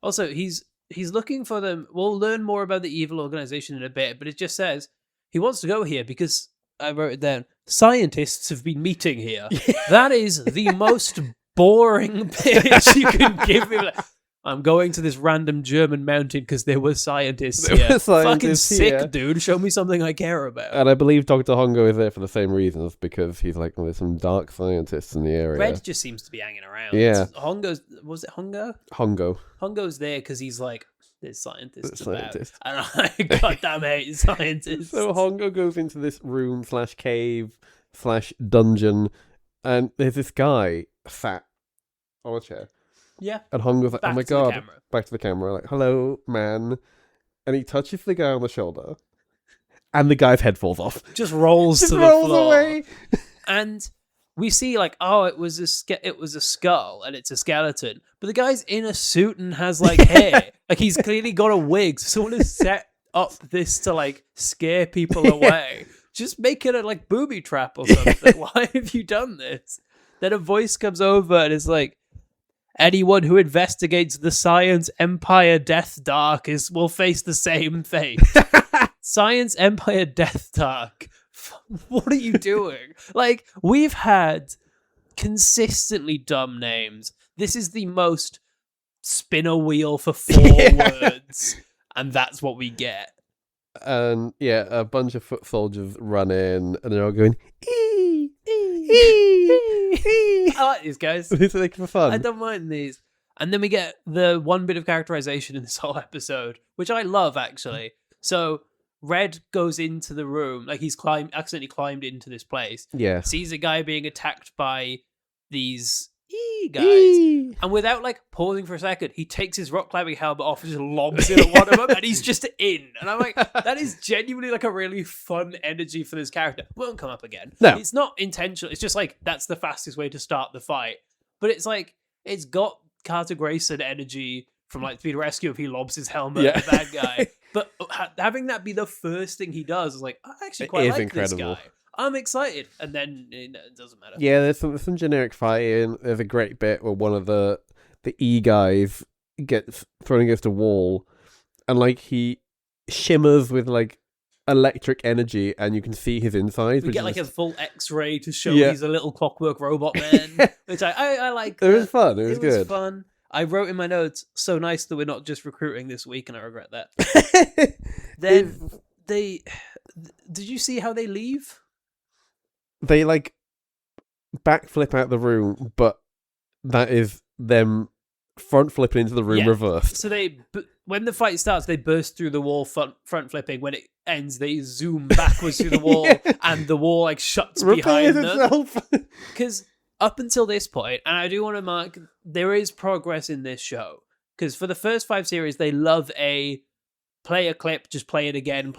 Also, he's looking for them. We'll learn more about the evil organization in a bit, but it just says he wants to go here because, I wrote it down, scientists have been meeting here. That is the most boring pitch you can give him. I'm going to this random German mountain because there were scientists here. Fucking sick, dude. Show me something I care about. And I believe Dr. Hongo is there for the same reasons, because he's like, there's some dark scientists in the area. Red just seems to be hanging around. Yeah. Was it Hongo? Hongo. Hongo's there because he's like, there's scientists about. And I goddamn hate scientists. So Hongo goes into this room / cave / dungeon, and there's this guy sat on a chair. Yeah. And Hongo's like, oh my god. Back to the camera. Like, hello, man. And he touches the guy on the shoulder. And the guy's head falls off. Just rolls to the floor. Away. And we see like, oh, it was a skull and it's a skeleton. But the guy's in a suit and has like hair. Like he's clearly got a wig. So someone has set up this to like scare people away. Just make it a like booby trap or something. Why have you done this? Then a voice comes over and is like, anyone who investigates the Science Empire Death Dark will face the same fate. Science Empire Death Dark. What are you doing? Like, we've had consistently dumb names. This is the most spin a wheel for 4 words. And that's what we get. And yeah, a bunch of foot soldiers run in and they're all going, ee, ee, ee. I like these guys. These are like for fun. I don't mind these. And then we get the one bit of characterization in this whole episode, which I love actually. So Red goes into the room, like he's accidentally climbed into this place. Yeah. Sees a guy being attacked by these guys. Eee. And without like pausing for a second, he takes his rock climbing helmet off and just lobs it at one of them, and he's just in. And I'm like, that is genuinely like a really fun energy for this character. Won't come up again. No. It's not intentional. It's just like, that's the fastest way to start the fight. But it's like, it's got Carter Grayson energy from like Speed Rescue if he lobs his helmet at the bad guy. But having that be the first thing he does is like, I actually quite like incredible. this guy. I'm excited. And then it doesn't matter. Yeah, there's some generic fighting. There's a great bit where one of the E guys gets thrown against a wall, and like he shimmers with like electric energy, and you can see his insides. We get like a full X-ray to show Yeah. he's a little clockwork robot man, which I like. It was fun. It was good. It was fun. I wrote in my notes, so nice that we're not just recruiting this week, and I regret that. Then did you see how they leave? They like backflip out the room, but that is them front flipping into the room reversed. So when the fight starts, they burst through the wall front flipping. When it ends, they zoom backwards through the wall, and the wall like shuts behind them. Because up until this point, and I do want to mark, there is progress in this show. Because for the first 5 series, they love a play a clip, just play it again,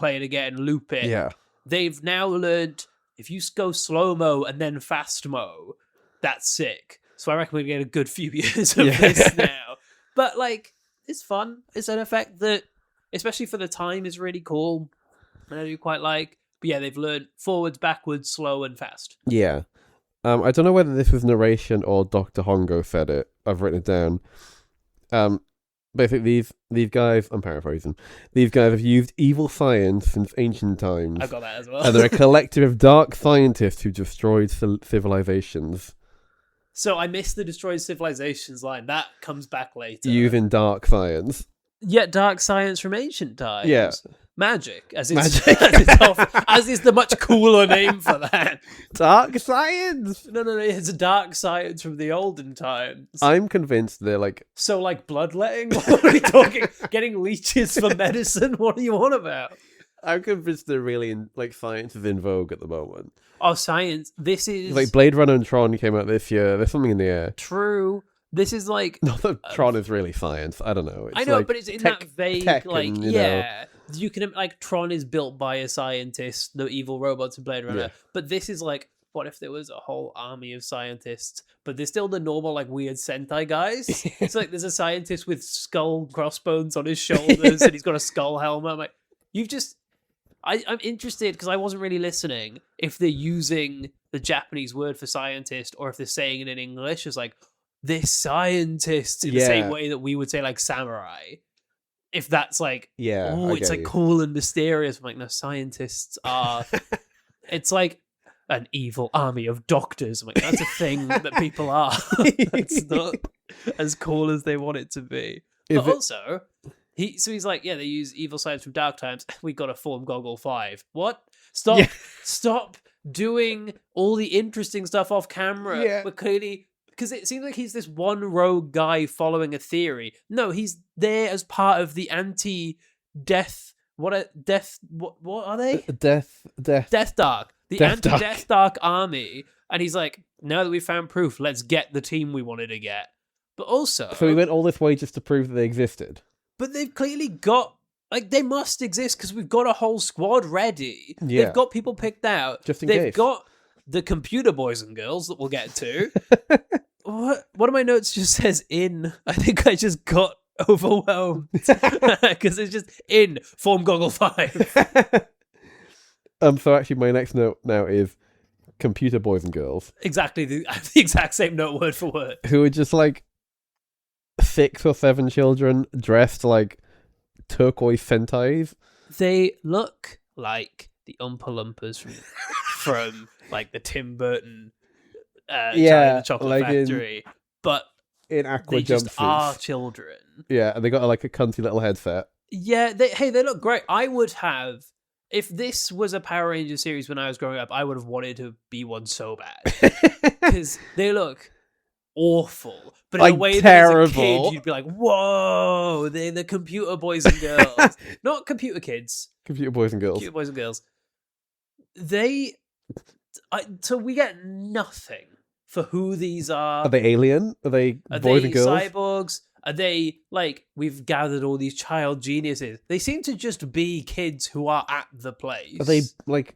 loop it. Yeah. They've now learned, if you go slow-mo and then fast-mo, that's sick. So I reckon we get a good few years of this now. But, like, it's fun. It's an effect that, especially for the time, is really cool. And I do quite like. But yeah, they've learned forwards, backwards, slow, and fast. Yeah. I don't know whether this was narration or Dr. Hongo said it. I've written it down. Basically, these guys, I'm paraphrasing, these guys have used evil science since ancient times. I've got that as well. And they're a collective of dark scientists who destroyed civilizations. So I missed the destroyed civilizations line. That comes back later. Using dark science. Yeah, dark science from ancient times. Yeah. Magic, as is the much cooler name for that. Dark science! No, it's a dark science from the olden times. I'm convinced they're like... So, like, bloodletting? What are we talking? Getting leeches for medicine? What are you on about? I'm convinced they're really, like, science is in vogue at the moment. Oh, science. This is... Like, Blade Runner and Tron came out this year. There's something in the air. True. This is like... Not that Tron is really science. I don't know. I know, like but it's in that vague, like, and, yeah. You can, like, Tron is built by a scientist, the evil robots in Blade Runner. Yeah. But this is like, what if there was a whole army of scientists, but they're still the normal, like, weird Sentai guys? It's like there's a scientist with skull crossbones on his shoulders, and he's got a skull helmet. I'm like, you've just... I'm interested, because I wasn't really listening, if they're using the Japanese word for scientist, or if they're saying it in English as, like, this scientist, in the same way that we would say, like, samurai. If that's like, it's like cool and mysterious. I'm like, no, scientists are... It's like an evil army of doctors. I'm like, that's a thing that people are. It's not as cool as they want it to be. But also, he's like, yeah, they use evil science from dark times. We got to form Goggle 5. What? Stop doing all the interesting stuff off camera. Yeah. We're clearly... Because it seems like he's this one rogue guy following a theory. No, he's there as part of the anti-death... What are they? Death Dark. The Death Dark. anti-Death Dark army. And he's like, now that we've found proof, let's get the team we wanted to get. But also... So we went all this way just to prove that they existed. But they've clearly got... Like, they must exist because we've got a whole squad ready. Yeah. They've got people picked out. Just in They've case. got the computer boys and girls that we'll get to. One of my notes just says in. I think I just got overwhelmed. Because it's just in, form Goggle 5. So actually my next note now is computer boys and girls. Exactly. The exact same note, word for word. Who are just like 6 or 7 children dressed like turquoise Sentais. They look like the Oompa Loompas from like the Tim Burton Charlie and the Chocolate like Factory. But in aqua they just jumpsuits. are children. Yeah, and they got like a cunty little headset. Yeah, they look great. I would have, if this was a Power Rangers series when I was growing up, I would have wanted to be one so bad. Because they look awful. But in like a way terrible. that as a kid, you'd be like, whoa, they're the computer boys and girls. Not computer kids. Computer boys and girls. Computer boys and girls. So we get nothing for who these are. Are they alien? Are they boys and girls? Cyborgs? Are they, like, we've gathered all these child geniuses? They seem to just be kids who are at the place. Are they, like,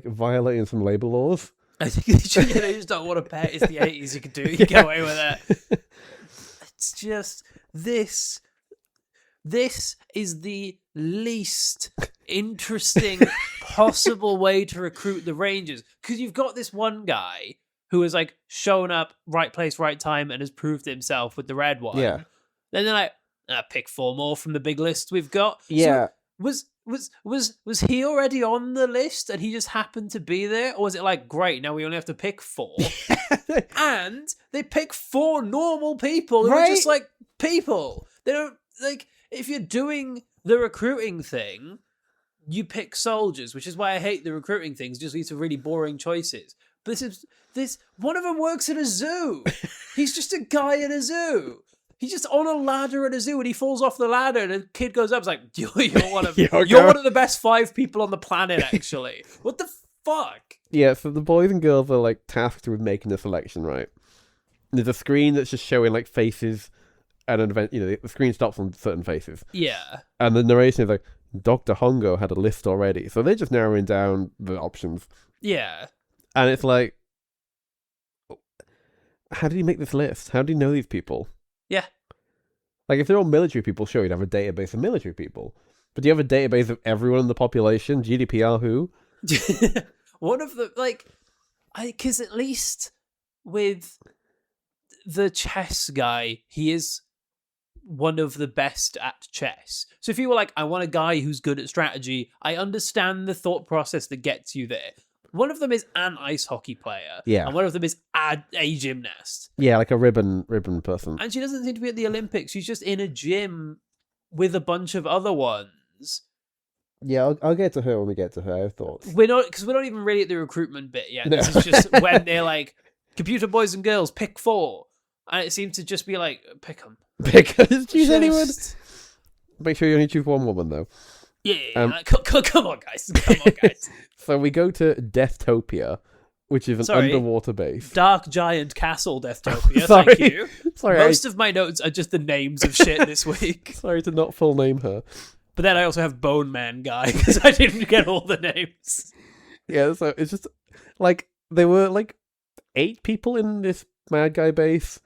violating some labor laws? I think they just don't want to pet. It's the 80s, you can do it, you can get away with it. It's just, this is the least interesting possible way to recruit the Rangers. Because you've got this one guy who has, like, shown up, right place, right time, and has proved himself with the red one. Yeah. Then they're like, pick 4 more from the big list we've got. Yeah. So was he already on the list and he just happened to be there? Or was it like, great, now we only have to pick 4? And they pick 4 normal people who are just, like, people. They don't, like, if you're doing the recruiting thing, you pick soldiers, which is why I hate the recruiting things, just leads to really boring choices. But this one of them works at a zoo. He's just a guy at a zoo. He's just on a ladder at a zoo and he falls off the ladder and a kid goes up and is like, you're one of the best 5 people on the planet, actually. What the fuck? Yeah, so the boys and girls are, like, tasked with making a selection, right? There's a screen that's just showing, like, faces and an event, the screen stops on certain faces. Yeah. And the narration is like, Dr. Hongo had a list already. So they're just narrowing down the options. Yeah. And it's like, how did he make this list? How do you know these people? Yeah. Like, if they're all military people, sure, you'd have a database of military people. But do you have a database of everyone in the population? GDPR who? One of the, like, because at least with the chess guy, he is one of the best at chess. So if you were like, I want a guy who's good at strategy, I understand the thought process that gets you there. One of them is an ice hockey player. Yeah. And one of them is a gymnast. Yeah, like a ribbon person. And she doesn't seem to be at the Olympics. She's just in a gym with a bunch of other ones. Yeah, I'll get to her when we get to her. I have thoughts. We're not even really at the recruitment bit yet. No. This is just when they're like, computer boys and girls, pick 4. And it seems to just be like, pick them. Choose anyone. Make sure you only choose one woman, though. Yeah. Come on, guys. Come on, guys. So we go to Deathtopia, which is an underwater base. Dark Giant Castle Deathtopia, Sorry. thank you. Sorry, Most of my notes are just the names of shit this week. Sorry to not full name her. But then I also have Bone Man Guy, because I didn't get all the names. Yeah, so it's just, like, there were, like, 8 people in this Mad Guy base,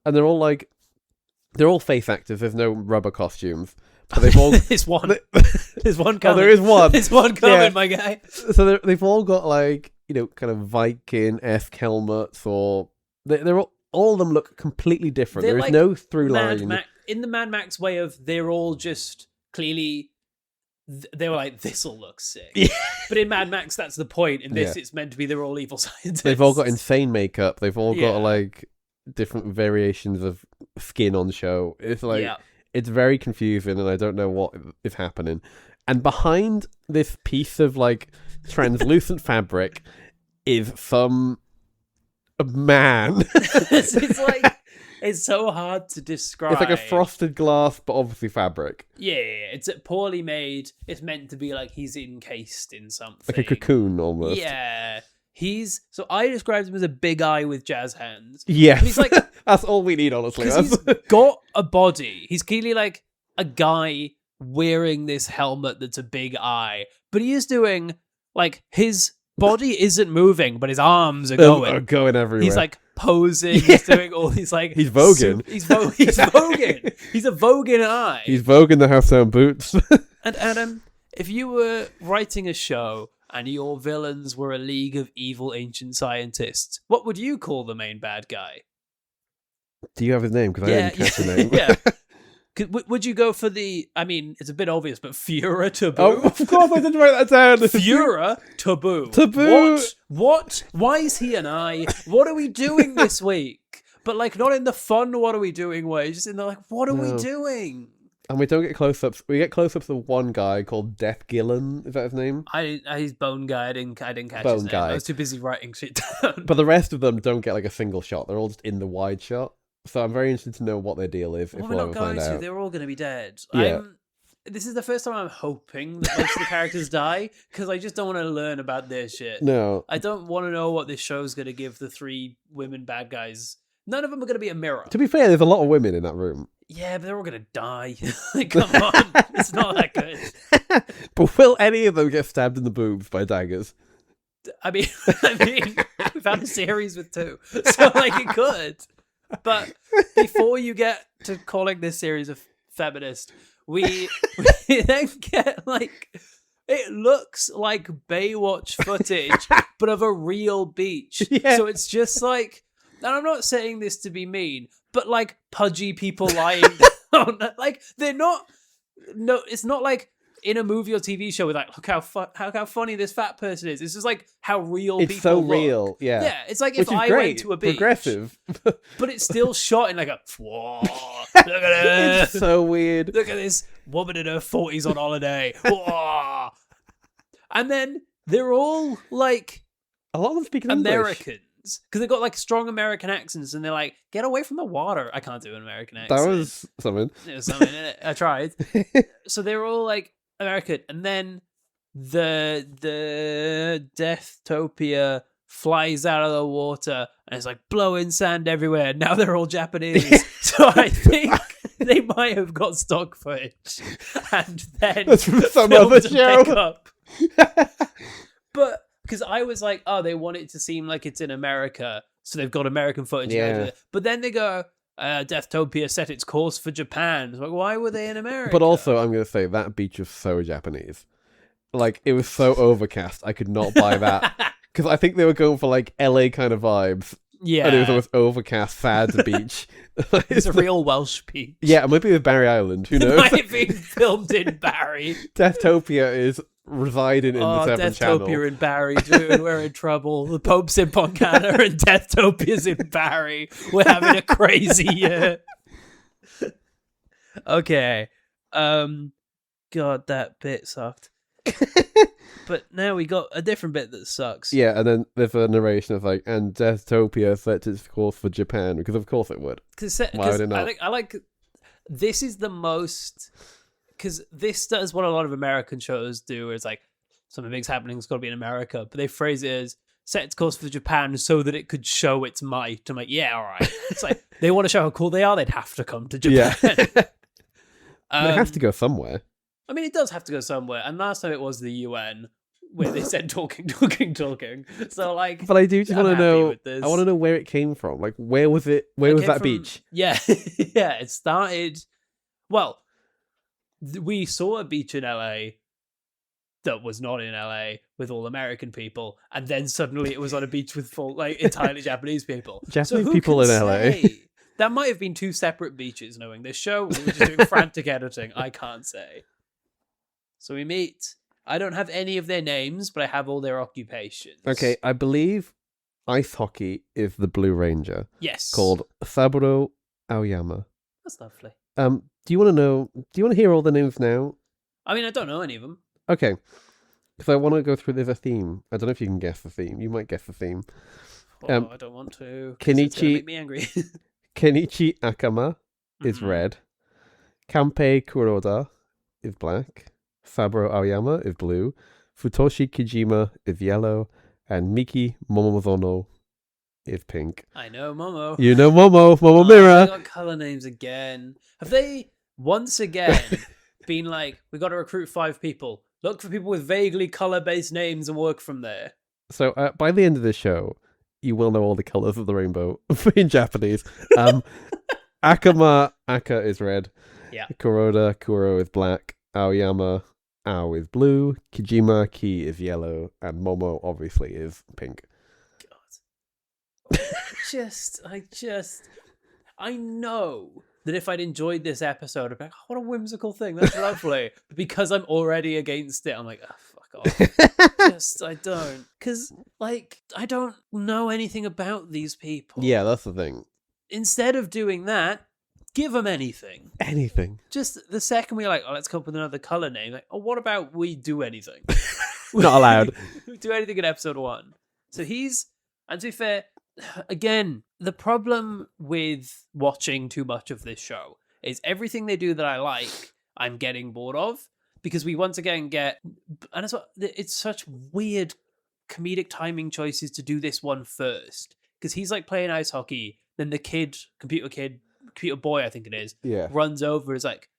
and they're all face actors, there's no rubber costumes. But they've all... There's one. There's one coming. Oh, there is one. There's one coming, my guy. So they've all got, like, kind of Viking-esque helmets, or... They're all of them look completely different. There is like no through line. In the Mad Max way of, they're all just clearly... They were like, this'll look sick. Yeah. But in Mad Max, that's the point. In this, it's meant to be they're all evil scientists. They've all got insane makeup. They've all got, like, different variations of skin on show. It's like... Yeah. It's very confusing, and I don't know what is happening. And behind this piece of, like, translucent fabric is some man. It's like, it's so hard to describe. It's like a frosted glass, but obviously fabric. Yeah, it's poorly made. It's meant to be like he's encased in something. Like a cocoon, almost. Yeah. So I described him as a big eye with jazz hands. Yeah. He's like... That's all we need, honestly. He's got a body. He's clearly like a guy wearing this helmet that's a big eye. But he is doing, like, his body isn't moving, but his arms are going. Are going everywhere. He's, like, posing. Yeah. He's doing all these, like... He's voguing. He's voguing. He's a voguing eye. He's voguing the house down boots. And Adam, if you were writing a show and your villains were a league of evil ancient scientists, what would you call the main bad guy? Do you have his name? Because I didn't catch the name. Yeah. Would you go for the... I mean, it's a bit obvious, but Fura Taboo? Oh, of course, I didn't write that down. Fura Taboo. Taboo. What? Why is he an eye? What are we doing this week? But, like, not in the fun what are we doing way, just in the, like, what are we doing? And we don't get close-ups. We get close-ups of one guy called Death Gillen. Is that his name? He's Bone Guy. I didn't catch Bone his name. Guy. I was too busy writing shit down. But the rest of them don't get, like, a single shot. They're all just in the wide shot. So I'm very interested to know what their deal is. Well, if we're we'll not ever going find to. out. They're all going to be dead. Yeah. this is the first time I'm hoping that most of the characters die, because I just don't want to learn about their shit. No. I don't want to know what this show's going to give the 3 women bad guys. None of them are going to be a mirror. To be fair, there's a lot of women in that room. Yeah, but they're all going to die. Like, come on. It's not that good. But will any of them get stabbed in the boobs by daggers? I mean, we've had a series with 2. So, like, it could. But before you get to calling this series a feminist, we then get, like, it looks like Baywatch footage, but of a real beach. Yeah. So it's just like, and I'm not saying this to be mean, but like pudgy people lying down. Like, they're not, no, it's not like in a movie or TV show with like, look how funny this fat person is. It's just like how real It's people so look. real, yeah. Yeah, it's like Which if is I great. went to a beach. Progressive. But it's still shot in like a, whoa, look at it. It's so weird. Look at this woman in her 40s on holiday. Whoa. And then they're all like A lot of them speak English. Americans. Because they've got like strong American accents and they're like, get away from the water. I can't do an American accent. That was something. It was something in it. I tried. So they were all like American. And then the Deathtopia flies out of the water and it's like blowing sand everywhere. Now they're all Japanese. So I think they might have got stock footage and then That's from some filmed other a show. pickup. But because I was like, oh, they want it to seem like it's in America, so they've got American footage. Yeah. But then they go, Deathtopia set its course for Japan. It's like, why were they in America? But also, I'm going to say that beach was so Japanese. Like, it was so overcast. I could not buy that. Because I think they were going for, like, LA kind of vibes. Yeah. And it was almost overcast, sad beach. It's a real Welsh beach. Yeah, it might be with Barry Island. Who It knows? might have been filmed in Barry. Deathtopia is residing in the Seventh Channel. Deathtopia in Barry, dude. We're in trouble. The Pope's in Pontcanna and Deathtopia's in Barry. We're having a crazy year. Okay. God, that bit sucked. But now we got a different bit that sucks. Yeah, and then there's a narration of like, and Deathtopia set its course for Japan, because of course it would. Why would it not? I like this is the most, because this does what a lot of American shows do, where it's like something big's happening, it's got to be in America, but they phrase it as set its course for Japan so that it could show its might. I'm like, yeah, all right. It's like they want to show how cool they are, they'd have to come to Japan. Yeah. It has to go somewhere. I mean, it does have to go somewhere. And last time it was the UN, where they said talking. So, like, But I do just I'm want to happy know. with this. I want to know where it came from. Like, where was it? Where was came that from- beach? Yeah, yeah. It started. Well, we saw a beach in LA that was not in LA with all American people, and then suddenly it was on a beach with full, like, entirely Japanese people. Japanese who people can in LA. say? That might have been 2 separate beaches. Knowing this show, we were just doing frantic editing. I can't say. So we meet. I don't have any of their names, but I have all their occupations. Okay, I believe ice hockey is the Blue Ranger, Yes. called Saburo Aoyama. That's lovely. Do you want to know? Do you want to hear all the names now? I mean, I don't know any of them. Okay, because I want to go through. There's a theme. I don't know if you can guess the theme. You might guess the theme. Oh, I don't want to. 'Cause it's gonna Kenichi- make me angry. Kenichi Akama is Mhm. red. Kanpei Kuroda is black. Saburo Aoyama is blue. Futoshi Kijima is yellow. And Miki Momozono is pink. I know, Momo. You know Momo Oh, Mira. they got color names again. Have they once again been like, we got to recruit 5 people? Look for people with vaguely color-based names and work from there. So by the end of the show, you will know all the colors of the rainbow in Japanese. Akama Aka is red. Yeah. Kuroda Kuro is black. Aoyama Ao is blue. Kijima Ki is yellow. And Momo obviously is pink. I know that if I'd enjoyed this episode, I'd be like, oh, what a whimsical thing. That's lovely. But because I'm already against it, I'm like, oh, fuck off. I don't. Because, like, I don't know anything about these people. Yeah, that's the thing. Instead of doing that, give them anything. Anything. Just the second we're like, oh, let's come up with another color name. Like, oh, what about we do anything? Not allowed. We do anything in episode 1. So and to be fair, again, the problem with watching too much of this show is everything they do that I like, I'm getting bored of, because we once again get, and it's such weird comedic timing choices to do this one first, because he's like playing ice hockey, then the computer boy, I think it is, runs over, is like,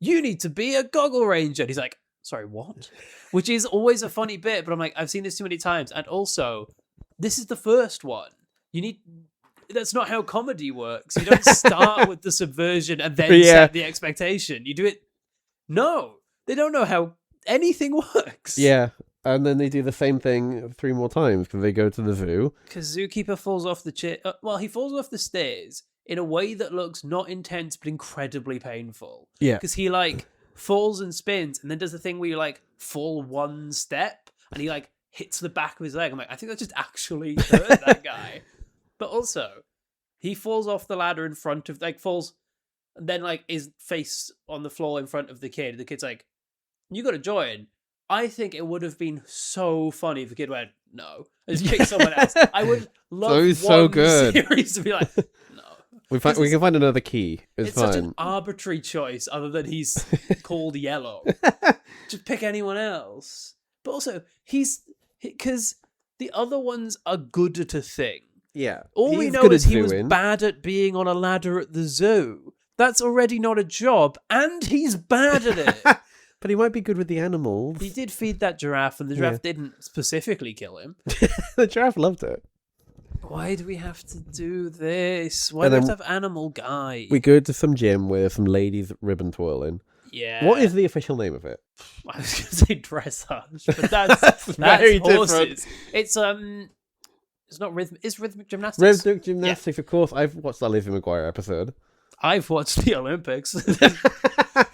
you need to be a Goggle Ranger. And he's like, sorry, what? Which is always a funny bit, but I'm like, I've seen this too many times. And also, this is the first one. That's not how comedy works. You don't start with the subversion and then set the expectation. You do it. No, they don't know how anything works. Yeah. And then they do the same thing 3 more times because they go to the zoo. Because Zookeeper falls off the chair. He falls off the stairs in a way that looks not intense but incredibly painful. Yeah. Because he like falls and spins and then does the thing where you like fall one step and he like hits the back of his leg. I'm like, I think that just actually hurt that guy. But also, he falls off the ladder in front of, like, falls, and then like is face on the floor in front of the kid. The kid's like, you got to join. I think it would have been so funny if the kid went, no, and just pick someone else. I would love series to be like, no. We can find another key. It's fine. Such an arbitrary choice, other than he's called Yellow. Just pick anyone else. But also, because the other ones are good at a thing. Yeah. All we know is he was bad at being on a ladder at the zoo. That's already not a job, and he's bad at it. But he might be good with the animals. He did feed that giraffe, and the giraffe didn't specifically kill him. The giraffe loved it. Why do we have to do this? Why do we have to have Animal Guy? We go to some gym with some ladies ribbon twirling. Yeah. What is the official name of it? I was going to say dressage, but that's very horses. Different. It's not rhythmic. Is rhythmic gymnastics? Rhythmic gymnastics, of course. I've watched that Lizzie McGuire episode. I've watched the Olympics,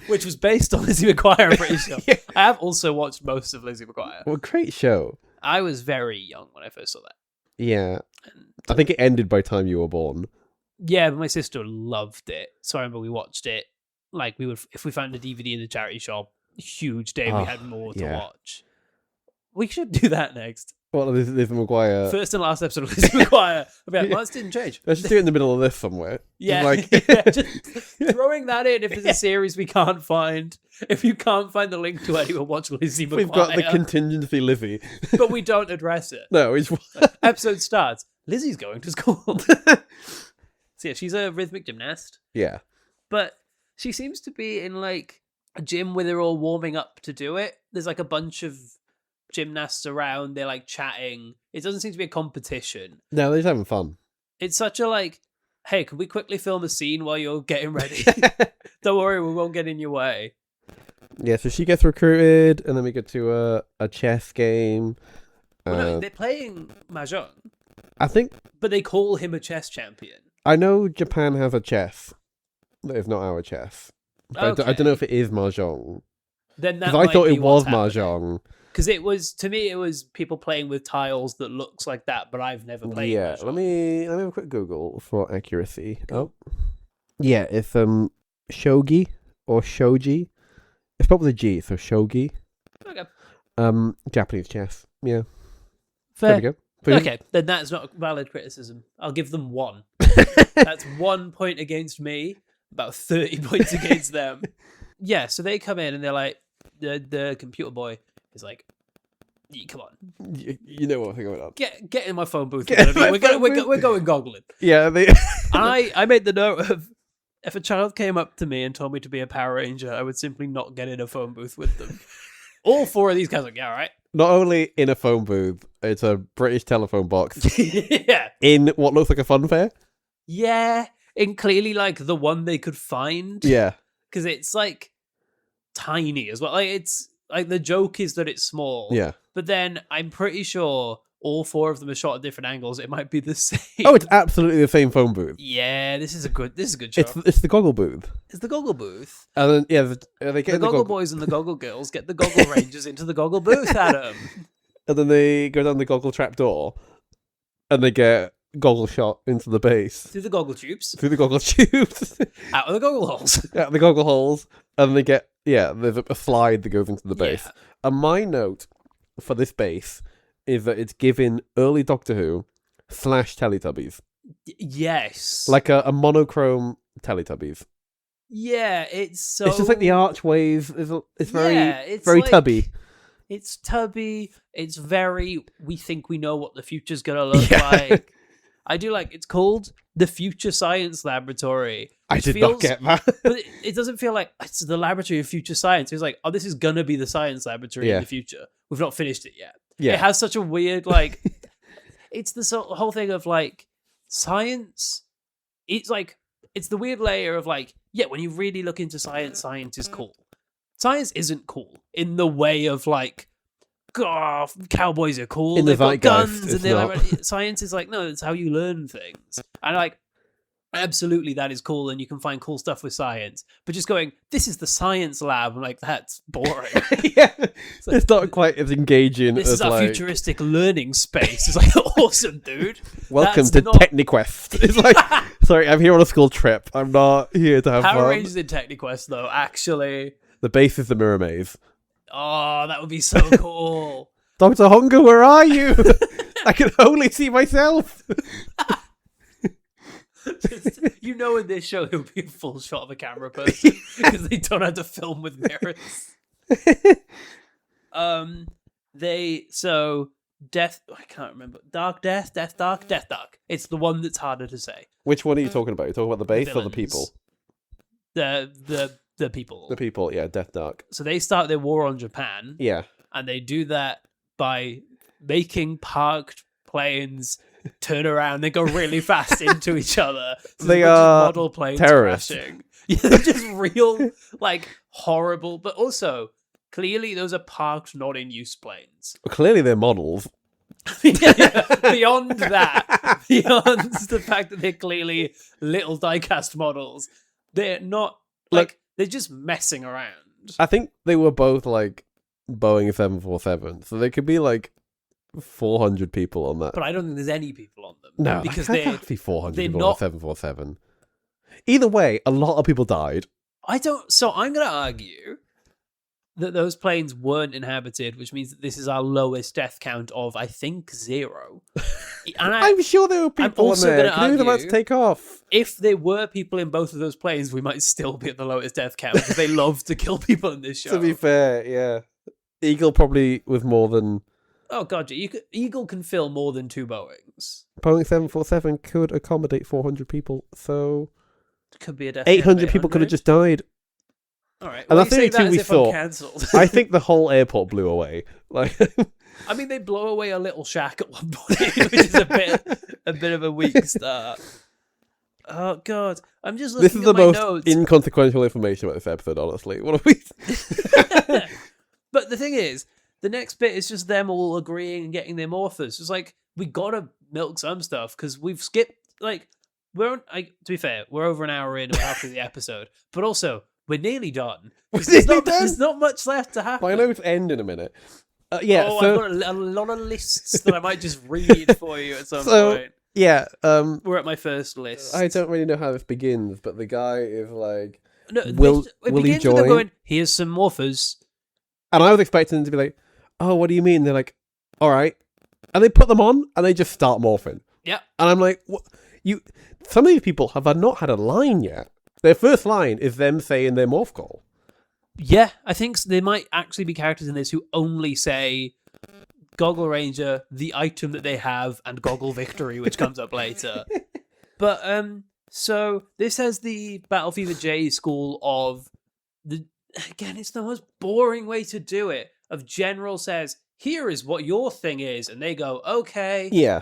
which was based on Lizzie McGuire, I'm pretty sure. Yeah. I have also watched most of Lizzie McGuire. Well, great show. I was very young when I first saw that. Yeah. I think it ended by the time you were born. Yeah, but my sister loved it. So I remember we watched it. Like, we would, if we found a DVD in the charity shop, huge day, we had more to watch. We should do that next. What, Lizzie McGuire? First and last episode of Lizzie McGuire. I'll be like, well, this didn't change. Let's just do it in the middle of this somewhere. Yeah. Just throwing that in if it's a series we can't find. If you can't find the link to anyone, watch Lizzie McGuire. We've got the contingency Lizzie. But we don't address it. No, it's... Episode starts. Lizzie's going to school. So yeah, she's a rhythmic gymnast. Yeah. But she seems to be in like a gym where they're all warming up to do it. There's like a bunch of gymnasts around, they're like chatting. It doesn't seem to be a competition. No, they're just having fun. It's such a like, hey, can we quickly film a scene while you're getting ready? Don't worry, we won't get in your way. Yeah, so she gets recruited, and then we get to a chess game. Well, no, they're playing Mahjong. I think... But they call him a chess champion. I know Japan has a chess that is not our chess. But I don't know if it is Mahjong. Then that I thought it was Mahjong. Because it was, to me, it was people playing with tiles that looks like that, but I've never played. Yeah, Mahjong. let me have a quick Google for accuracy. Oh, yeah, it's shogi or shogi. It's probably G, so shogi. Okay. Japanese chess. Yeah. Fair. There we go. Boom. Okay, then that's not a valid criticism. I'll give them 1. That's 1 point against me, about 30 points against them. Yeah, so they come in and they're like, the computer boy is like, come on. You know what I'm going on. Get in my phone booth. We're going goggling. Yeah. I made the note of, if a child came up to me and told me to be a Power Ranger, I would simply not get in a phone booth with them. All 4 of these guys are like, yeah, all right. Not only in a phone booth, it's a British telephone box. Yeah. In what looks like a fun fair. Yeah. In clearly like the one they could find. Yeah. Because it's like tiny as well. Like it's like the joke is that it's small. Yeah. But then I'm pretty sure all 4 of them are shot at different angles. It might be the same. Oh, it's absolutely the same phone booth. Yeah, this is a good show. It's the Goggle booth. It's the Goggle booth. And then they get the Goggle boys and the Goggle girls get the Goggle Rangers into the Goggle booth, Adam. And then they go down the Goggle trap door, and they get Goggle shot into the base through the Goggle tubes. Through the Goggle tubes. Out of the Goggle holes. Out of the Goggle holes, and they get there's a slide that goes into the base. Yeah. And my note for this base is that it's giving early Doctor Who / Teletubbies. Yes. Like a monochrome Teletubbies. Yeah, it's so. It's just like the archways. It's very, Yeah, it's very like- tubby. It's tubby. It's very. We think we know what the future's gonna look Yeah. like. I do like. It's called the Future Science Laboratory. I which did not feels- get that. But it doesn't feel like it's the laboratory of future science. It's like, oh, this is gonna be the science laboratory Yeah. in the future. We've not finished it yet. Yeah. It has such a weird like. It's the whole thing of like science. It's like it's the weird layer of like, yeah, when you really look into science, science is cool. Science isn't cool in the way of like, God, cowboys are cool. In the They've got zeitgeist, guns, it's and they're not. like, science is like, no, it's how you learn things. And like, absolutely, that is cool, and you can find cool stuff with science. But just going, this is the science lab, I'm like, that's boring. Yeah, like- it's not quite as engaging This as is our like. futuristic learning space. It's like, awesome, dude. Welcome That's to not- TechniQuest. It's like, sorry, I'm here on a school trip. I'm not here to have Power fun. Rangers in TechniQuest, though, actually. The base is the mirror maze. Oh, that would be so cool. Dr. Hunger, where are you? I can only see myself. You know, in this show, there'll be a full shot of a camera person because they don't have to film with mirrors. Death. I can't remember. Dark Death, Death Dark, Death Dark. It's the one that's harder to say. Which one are you talking about? You talking about the base or the Villains. people? The people. The people, yeah, Death Dark. So they start their war on Japan, Yeah. and they do that by making parked planes turn around. They go really fast into each other. So They they're just are model planes terrorists. crashing. Yeah, they're just real, like horrible. But also, clearly, those are parked, not in use planes. Well, clearly they're models. Beyond that, beyond the fact that they're clearly little diecast models, they're not like they're just messing around. I think they were both like Boeing 747, so they could be like 400 people on that. But I don't think there's any people on them. No, because there they're can't be 400 they're people on a not- 747. Either way, a lot of people died. I don't. So I'm going to argue that those planes weren't inhabited, which means that this is our lowest death count of, I think, 0. And I'm sure there were people on also there. gonna They were about to argue- take off. if there were people in both of those planes, we might still be at the lowest death count because they love to kill people in this show. To be fair, yeah. Eagle probably with more than... Oh god, Eagle can fill more than 2 Boeings. Boeing 747 could accommodate 400 people, so... Could be a death. 800 people could have just died. All right, And well, that's you the say only that two as we if I'm saw. cancelled. I think the whole airport blew away. Like, I mean, they blow away a little shack at one point, which is a bit of a weak start. Oh god, I'm just looking this is at the my most notes. inconsequential information about this episode, honestly. What are we... But the thing is, the next bit is just them all agreeing and getting their morphers. It's like we gotta milk some stuff because we've skipped. Like to be fair, we're over an hour in, we're halfway the episode, but also we're nearly done. There's not much left to happen. My notes end in a minute. Yeah, oh, so... I've got a lot of lists that I might just read for you at some So- point. Yeah, We're at my first list. I don't really know how this begins, but the guy is like... No, Will it he begins with them join? going, here's some morphers. And I was expecting them to be like, oh, what do you mean? They're like, all right. And they put them on, and they just start morphing. Yeah. And I'm like, what? Some of these people have not had a line yet. Their first line is them saying their morph call. Yeah, I think there might actually be characters in this who only say Goggle Ranger, the item that they have, and Goggle Victory, which comes up later. But so this has the Battle Fever J school of again, it's the most boring way to do it. Of General says, here is what your thing is, and they go, okay. Yeah.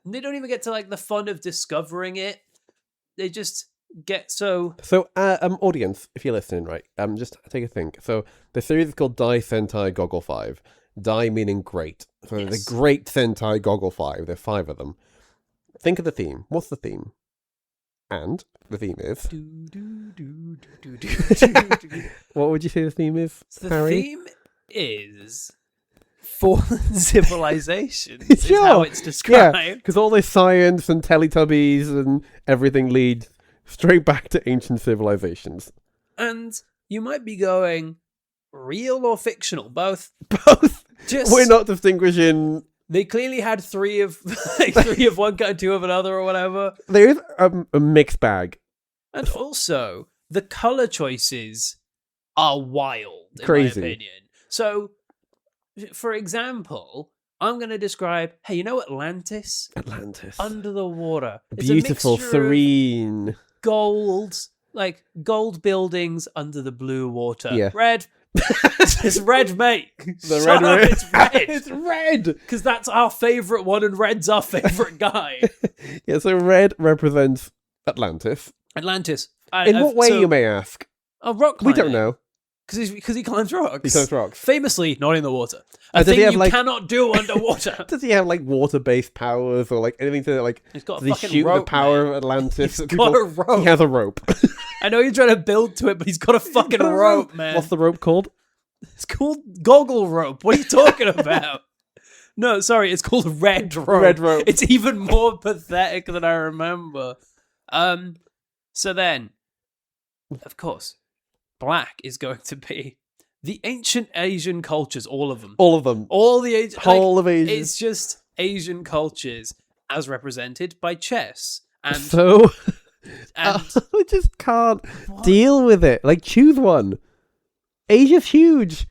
And they don't even get to like the fun of discovering it. They just get so So, audience, if you're listening, right, just take a think. So, the series is called Dai Sentai Goggle 5. Dai meaning great. So, Yes. the Great Sentai Goggle 5. There are 5 of them. Think of the theme. What's the theme? And the theme is... What would you say the theme is, The Harry? theme is fallen civilizations. Is Sure. how it's Yeah, described. because all this science and Teletubbies and everything leads straight back to ancient civilizations. And you might be going, real or fictional? Both. Both. Just We're not distinguishing. they clearly had 3 of like 3 of one kind, 2 of another, or whatever. There is a mixed bag. And also, the color choices are wild, in Crazy. my opinion. So, for example, I'm going to describe, hey, you know Atlantis? Atlantis. Under the water. It's Beautiful, a mixture of serene. gold, like gold buildings under the blue water. Yeah. Red. It's red, mate. The Shut red, up, red. it's red. It's red. Because that's our favourite one, and red's our favourite guy. Yeah, so red represents Atlantis. Atlantis. In what way, you may ask? A rock We climber. don't know. Because he climbs rocks. He climbs rocks. Famously, not in the water. A Does he thing have, you like- cannot do underwater. Does he have like water-based powers or like anything to like? He's got a Does he fucking shoot rope, the power man. of Atlantis? He's at got people? a rope. He has a rope. I know you're trying to build to it, but he's got a fucking Got a rope, man. What's the rope called? It's called Goggle Rope. What are you talking about? No, sorry, it's called Red Rope. Red rope. It's even more pathetic than I remember. So then, of course, black is going to be the ancient Asian cultures, all of them. All of them. All the Asian... Whole of Asia. It's just Asian cultures as represented by chess. And... So and I just can't what? deal with it. Like, choose one. Asia's huge,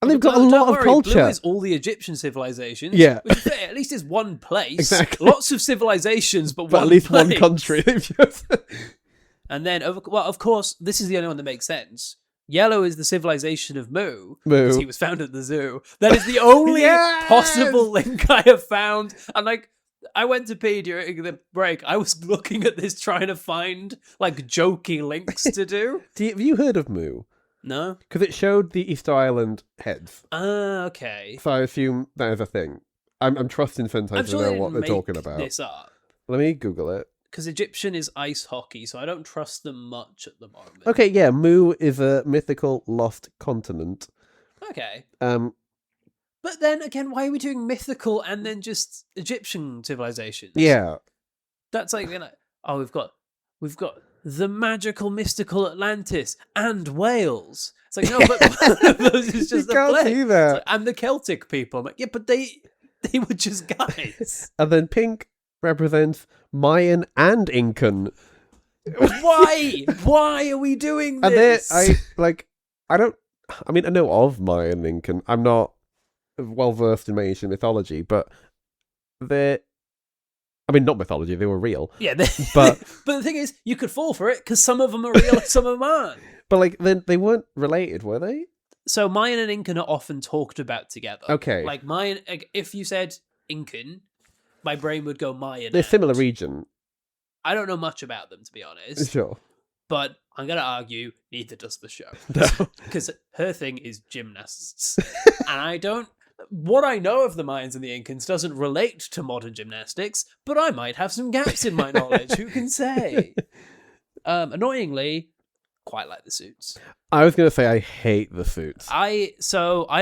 and they've got a Don't lot of worry, culture. Blue is all the Egyptian civilizations. Yeah. Which is fair. At least it's one place. Exactly. Lots of civilizations, but But one at least one place. country. They've just... And then, of course, this is the only one that makes sense. Yellow is the civilization of Mu, Moo. because he was found at the zoo. That is the only Yes! possible link I have found. And like, I went to pee during the break. I was looking at this trying to find like jokey links to do. Have you heard of Moo? No? Because it showed the Easter Island heads. Ah, okay. So I assume that is a thing. I'm trusting Sentai I'm to sure know they what didn't they're talking make about. this up. Let me Google it. Because Egyptian is ice hockey, so I don't trust them much at the moment. Okay, yeah, Mu is a mythical lost continent. Okay. But then again, why are we doing mythical and then just Egyptian civilizations? yeah, That's like, oh, we've got the magical, mystical Atlantis and Wales. It's like, no, but one of those is just you a can't place. do that. It's like, and the Celtic people. I'm like, yeah, but they were just guys. And then pink represents Mayan and Incan. Why? Why are we doing And this? I know of Mayan and Incan. I'm not well versed in my ancient mythology, but not mythology, they were real. Yeah, But- but the thing is, you could fall for it because some of them are real and some of them aren't. But like they weren't related, were they? So Mayan and Incan are often talked about together. Okay. Like Mayan, if you said Incan, my brain would go Mayan. They're similar region. I don't know much about them, to be honest. Sure. But I'm going to argue neither does the show. No. Because her thing is gymnasts. And I don't... What I know of the Mayans and the Incans doesn't relate to modern gymnastics, but I might have some gaps in my knowledge. Who can say? Annoyingly, quite like the suits. I was going to say I hate the suits. I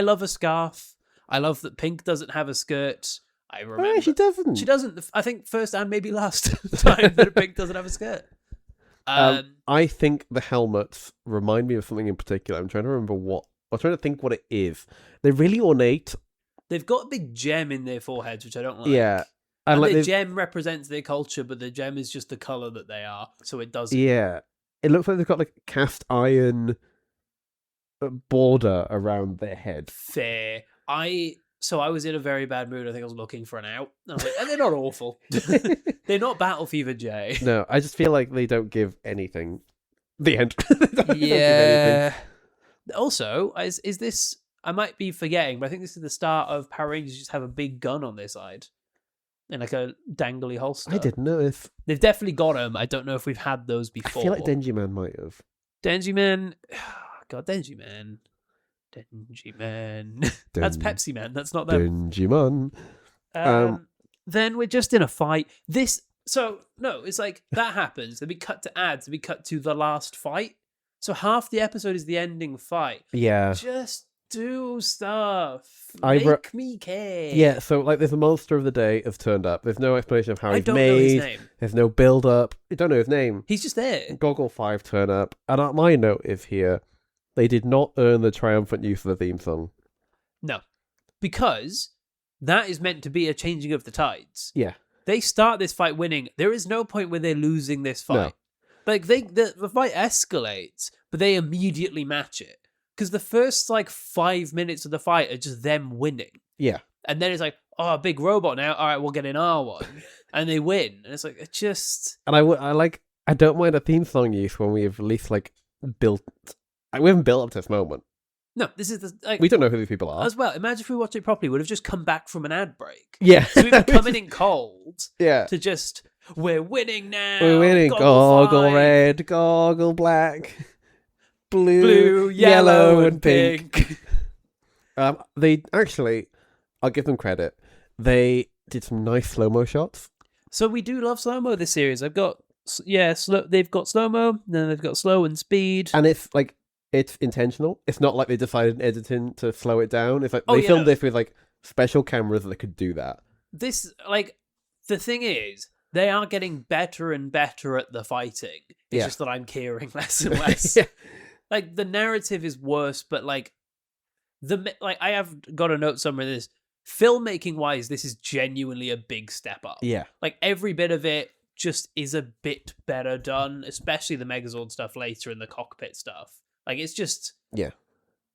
love a scarf. I love that Pink doesn't have a skirt. I remember. Oh, she doesn't. She doesn't. I think first and maybe last time that Pink doesn't have a skirt. I think the helmets remind me of something in particular. I'm trying to remember what. I'm trying to think what it is. They're really ornate. They've got a big gem in their foreheads, which I don't like. Yeah. And like the gem represents their culture, but the gem is just the colour that they are, so it doesn't. Yeah. It looks like they've got like cast iron border around their head. Fair. So I was in a very bad mood. I think I was looking for an out. And I was like, and they're not awful. They're not Battle Fever J. No, I just feel like they don't give anything. The end. They don't give anything. Yeah. Also, is this... I might be forgetting, but I think this is the start of Power Rangers just have a big gun on their side. In like a dangly holster. I didn't know if... They've definitely got them. I don't know if we've had those before. I feel like Denji Man might have. Denji Man... God, Denji Man. Denji Man. That's Pepsi Man. That's not them. Denji Man. Then we're just in a fight. It's like that happens. Then we cut to ads. Then we cut to the last fight. So half the episode is the ending fight. Yeah. Just do stuff. I Make me care. Yeah, so like there's a monster of the day has turned up. There's no explanation of how I he's don't made. know his name. There's no build up. You don't know his name. He's just there. Goggle 5 turn up. And my note is here. They did not earn the triumphant use of the theme song. No. Because that is meant to be a changing of the tides. Yeah. They start this fight winning. There is no point where they're losing this fight. No. Like the fight escalates, but they immediately match it. Because the first 5 minutes of the fight are just them winning. Yeah. And then it's like, oh, a big robot now. All right, we'll get in R1. And they win. And it's like, it just... And I don't mind a theme song use when we've at least built... We haven't built up to this moment. No, this is the... we don't know who these people are. As well, imagine if we watched it properly, we would have just come back from an ad break. Yeah. So we've been coming in cold Yeah. to just, we're winning now. We're winning. Goggle red, goggle black, blue, yellow, and pink. They actually, I'll give them credit. They did some nice slow-mo shots. So we do love slow-mo this series. They've got slow-mo, then they've got slow and speed. And it's intentional. It's not like they decided in editing to slow it down. It's like they filmed this with special cameras that could do that. This, the thing is, they are getting better and better at the fighting. It's just that I'm caring less and less. Yeah. The narrative is worse, but I have got a note somewhere of this. Filmmaking wise, this is genuinely a big step up. Yeah. Every bit of it just is a bit better done, especially the Megazord stuff later and the cockpit stuff. It's just... Yeah.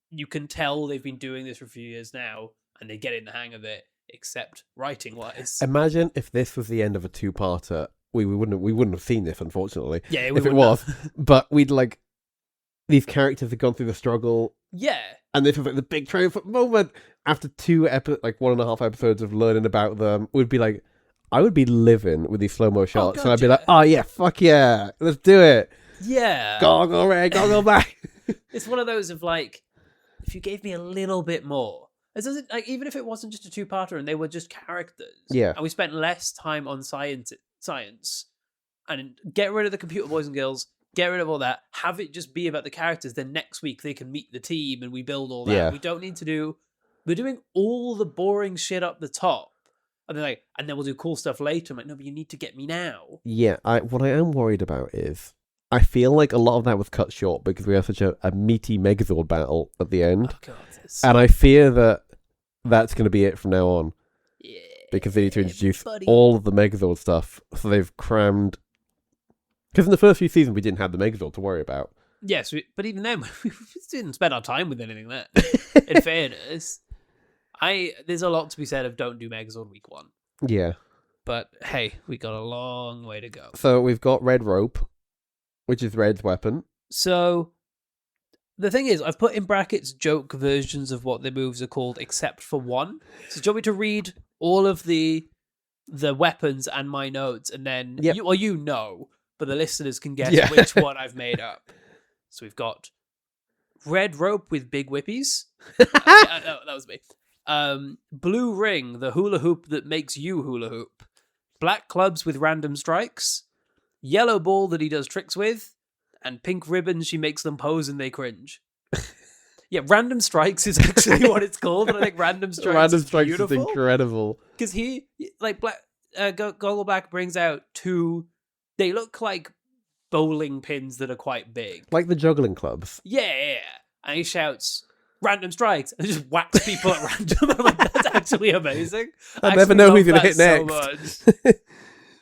You can tell they've been doing this for a few years now, and they're getting the hang of it, except writing-wise. Imagine if this was the end of a two-parter. We wouldn't have seen this, unfortunately. Yeah, if it was. But we'd these characters have gone through the struggle. Yeah. And this was the big triumphant moment. After 1.5 episodes of learning about them, would be I would be living with these slow-mo shots. God, and I'd be like, oh yeah, fuck yeah, let's do it. Yeah. Goggle red, goggle black. It's one of those of if you gave me a little bit more. It doesn't even if it wasn't just a two-parter and they were just characters. Yeah. And we spent less time on science and get rid of the computer boys and girls, get rid of all that, have it just be about the characters, then next week they can meet the team and we build all that. Yeah. We don't need to do... We're doing all the boring shit up the top. And they're and then we'll do cool stuff later. I'm like, no, but you need to get me now. Yeah, what I am worried about is I feel like a lot of that was cut short because we have such a meaty Megazord battle at the end. Oh, God. And I fear that that's going to be it from now on. Yeah. Because they need to introduce all of the Megazord stuff. So they've crammed... Because in the first few seasons, we didn't have the Megazord to worry about. Yes, but even then, we didn't spend our time with anything there. In fairness, there's a lot to be said of don't do Megazord week 1. Yeah. But hey, we got a long way to go. So we've got Red Rope, which is Red's weapon. So the thing is, I've put in brackets joke versions of what the moves are called, except for one. So do you want me to read all of the weapons and my notes, and then you know, but the listeners can guess which one I've made up. So we've got Red Rope with big whippies. That was me. Blue Ring, the hula hoop that makes you hula hoop. Black clubs with random strikes. Yellow ball that he does tricks with. And pink ribbons, she makes them pose and they cringe. Yeah, random strikes is actually what it's called. And I think random strikes is incredible. Because Goggle Black brings out 2. They look like bowling pins that are quite big. Like the juggling clubs. Yeah. And he shouts, random strikes, and just whacks people at random. I'm like, that's actually amazing. I never know who's going to hit next.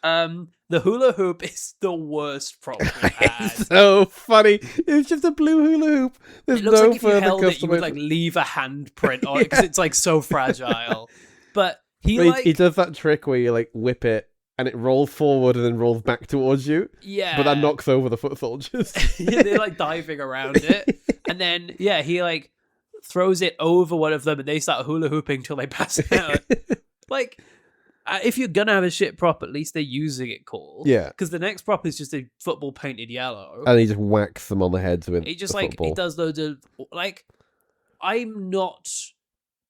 So the hula hoop is the worst problem we've had. It's so funny. It's just a blue hula hoop. There's it looks no like if you further held it, you would customization. leave a handprint on it because it's so fragile. But he does that trick where you whip it and it rolls forward and then rolls back towards you. Yeah. But that knocks over the foot soldiers. Yeah, they're diving around it. And then, he throws it over one of them and they start hula hooping till they pass out. If you're gonna have a shit prop, at least they're using it cool. Yeah. Because the next prop is just a football painted yellow. And he just whacks them on the heads with he just a football. he does loads of I'm not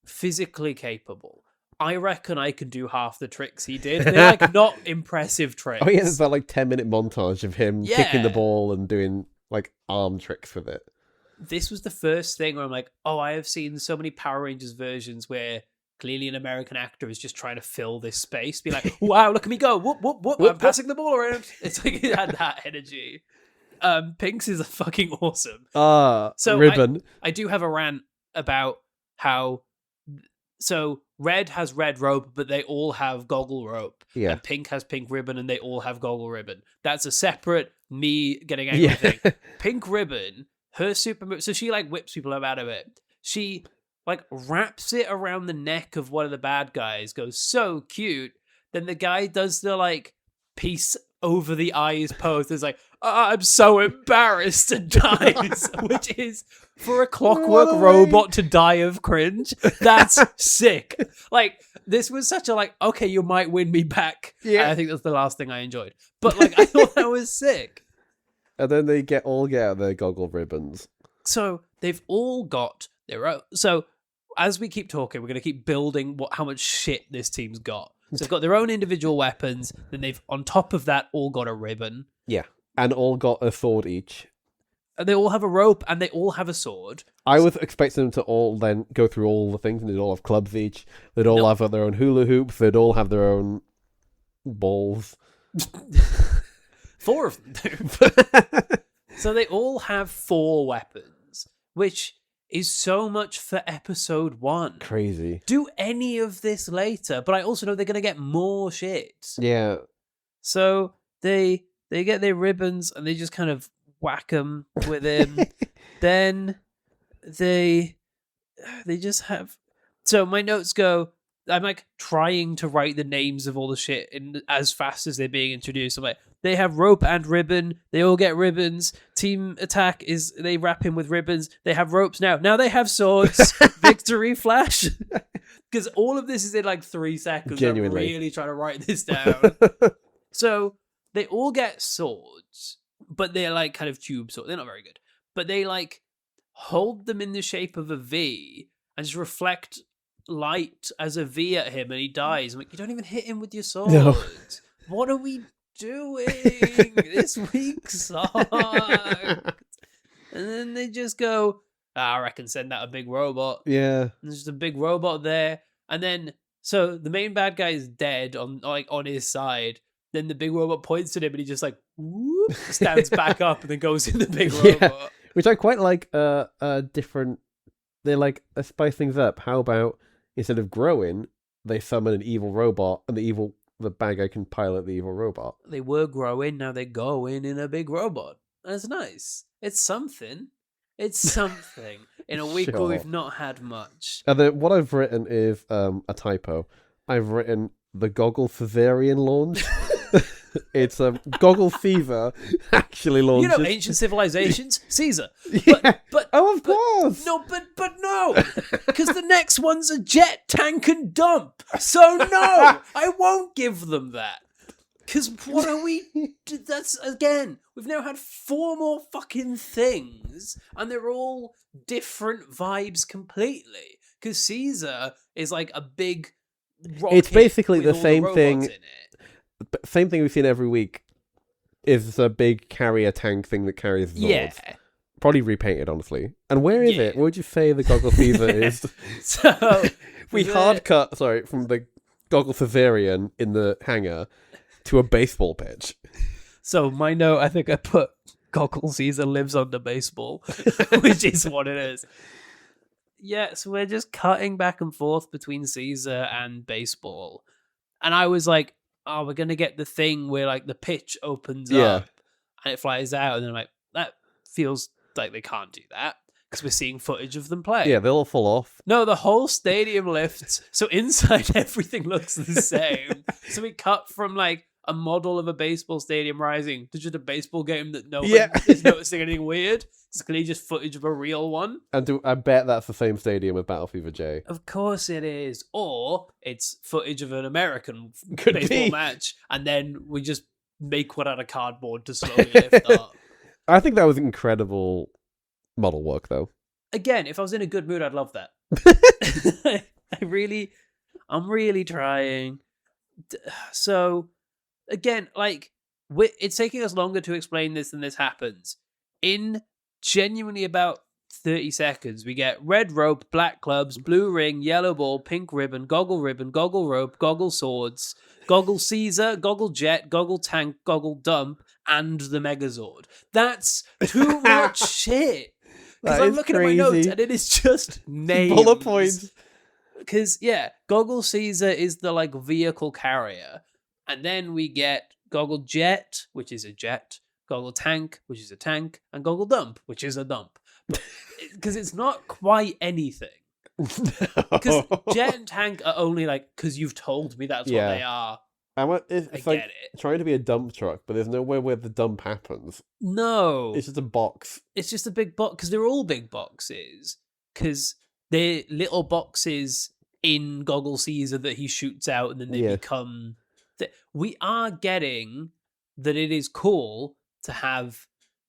physically capable. I reckon I can do half the tricks he did. They're not impressive tricks. Oh yeah, there's that 10-minute montage of him kicking the ball and doing arm tricks with it. This was the first thing where I'm like, oh, I have seen so many Power Rangers versions where clearly an American actor is just trying to fill this space. Be like, wow, look at me go. Whoop, whoop, whoop. I'm passing the ball around. It's like it had that energy. Pink's is fucking awesome. So ribbon. I do have a rant about how... So Red has red rope, but they all have goggle rope. Yeah. And Pink has pink ribbon, and they all have goggle ribbon. That's a separate me getting angry thing. Yeah. Pink Ribbon, her super move, so she like whips people out of it. She like wraps it around the neck of one of the bad guys, goes so cute. Then the guy does the like piece over the eyes pose. It's like, I'm so embarrassed, and dies, which is for a clockwork robot to die of cringe. That's sick. Like, this was such a like, okay, you might win me back. Yeah. I think that's the last thing I enjoyed. But like, I thought that was sick. And then they all get out their goggle ribbons. So they've all got their own. So as we keep talking, we're going to keep building how much shit this team's got. So they've got their own individual weapons. Then they've, on top of that, all got a ribbon. Yeah. And all got a sword each. And they all have a rope and they all have a sword. I was expecting them to all then go through all the things, and they'd all have clubs each. They'd all have their own hula hoops. They'd all have their own balls. 4 of them do. So they all have 4 weapons, which is so much for episode 1. Crazy. Do any of this later, but I also know they're going to get more shit. Yeah. So they get their ribbons and they just kind of whack them with him. Then they just have. So my notes go. I'm like trying to write the names of all the shit in as fast as they're being introduced. I'm like, they have rope and ribbon. They all get ribbons. Team attack is they wrap him with ribbons. They have ropes now. Now they have swords. Victory flash. Because all of this is in like 3 seconds. Genuinely. I'm really trying to write this down. So they all get swords, but they're like kind of tube swords. They're not very good. But they like hold them in the shape of a V and just reflect light as a V at him, and he dies. I'm like, you don't even hit him with your sword. No. What are we doing? This week sucked. And then they just go, I reckon send out a big robot. Yeah. And there's just a big robot there. And then, so the main bad guy is dead on his side. Then the big robot points at him and he just like, whoop, stands back up and then goes in the big robot. Which I quite like different, they like spice things up. How about instead of growing, they summon an evil robot and the bad guy can pilot the evil robot. They were growing, now they're going in a big robot. That's nice. It's something. It's something. In a week where we've not had much. And then what I've written is a typo. I've written the Goggle Caesarian launch. It's Goggle Fever actually launches. You know, ancient civilizations, Caesar. Yeah. But oh, of course. No, but no, because the next one's a jet, tank, and dump. So no, I won't give them that. Because what are we? That's again. We've now had 4 more fucking things, and they're all different vibes completely. Because Caesar is like a big rocket. It's basically with the all same robots thing. In it. Same thing we've seen every week. Is a big carrier tank thing that carries Zords. Yeah. Probably repainted, honestly. And where is Yeah. it? Where would you say the Goggle Fever is? So we hard cut, from the Goggle Caesarian in the hangar to a baseball pitch. So my note, I think I put Goggle Caesar lives under baseball, which is what it is. Yeah, so we're just cutting back and forth between Caesar and baseball. And I was like, oh, we're going to get the thing where like the pitch opens up and it flies out. And then I'm like, that feels like they can't do that because we're seeing footage of them play. Yeah, they'll all fall off. No, the whole stadium lifts. So inside everything looks the same. So we cut from like a model of a baseball stadium rising to just a baseball game that no one is noticing anything weird. It's clearly just footage of a real one. And I bet that's the same stadium as Battle Fever J. Of course it is. Or it's footage of an American Could baseball be. match, and then we just make one out of cardboard to slowly lift up. I think that was incredible model work, though. Again, if I was in a good mood, I'd love that. I'm really trying. So, again, like, it's taking us longer to explain this than this happens. In genuinely about 30 seconds, we get red rope, black clubs, blue ring, yellow ball, pink ribbon, goggle rope, goggle swords, goggle Caesar, goggle jet, goggle tank, goggle dump, and the Megazord. That's too much shit. Because I'm looking at my notes and it is just names. Bullet points. Because, yeah, Goggle Caesar is the, like, vehicle carrier. And then we get Goggle Jet, which is a jet. Goggle Tank, which is a tank, and Goggle Dump, which is a dump. Because it's not quite anything. Because Jet and Tank are only like, because you've told me that's what they are. It's I like get it. trying to be a dump truck, but there's nowhere where the dump happens. No. It's just a box. It's just a big box, because they're all big boxes. Because they're little boxes in Goggle Caesar that he shoots out, and then they become... We are getting that it is cool to have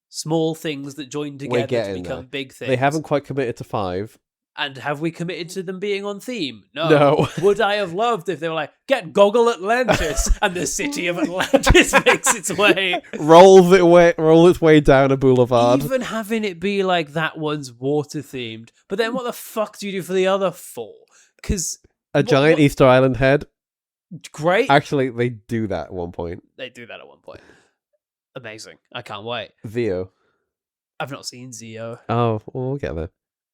small things that join together to become big things. They haven't quite committed to 5. And have we committed to them being on theme? No. Would I have loved if they were like, get Goggle Atlantis, and the city of Atlantis makes its way. Roll its way down a boulevard. Even having it be like that one's water themed. But then what the fuck do you do for the other 4? Because a giant Easter Island head. Great. Actually, they do that at one point. They do that at one point. Amazing. I can't wait. Zeo. I've not seen Zeo. Oh, well, we'll get there.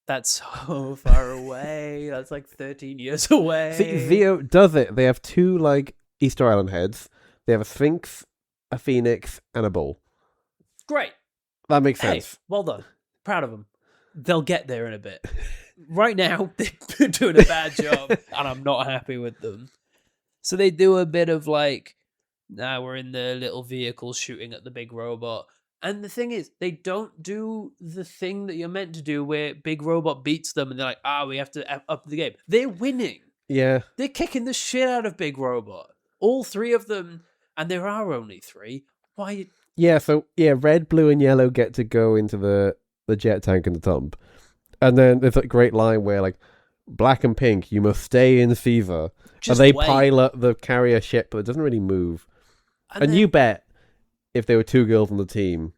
That's so far away. That's like 13 years away. See, Zeo does it. They have 2 like Easter Island heads. They have a Sphinx, a Phoenix, and a bull. Great. That makes sense. Hey, well done. Proud of them. They'll get there in a bit. Right now, they're doing a bad job, and I'm not happy with them. So they do a bit of like, we're in the little vehicle shooting at the big robot. And the thing is, they don't do the thing that you're meant to do where Big Robot beats them and they're like, we have to up the game. They're winning. Yeah. They're kicking the shit out of Big Robot. All 3 of them, and there are only 3. Why? Yeah, so, red, blue, and yellow get to go into the jet tank and the dump. And then there's a great line where, like, black and pink, you must stay in Caesar. And they pilot the carrier ship, but it doesn't really move. And you bet, if there were 2 girls on the team,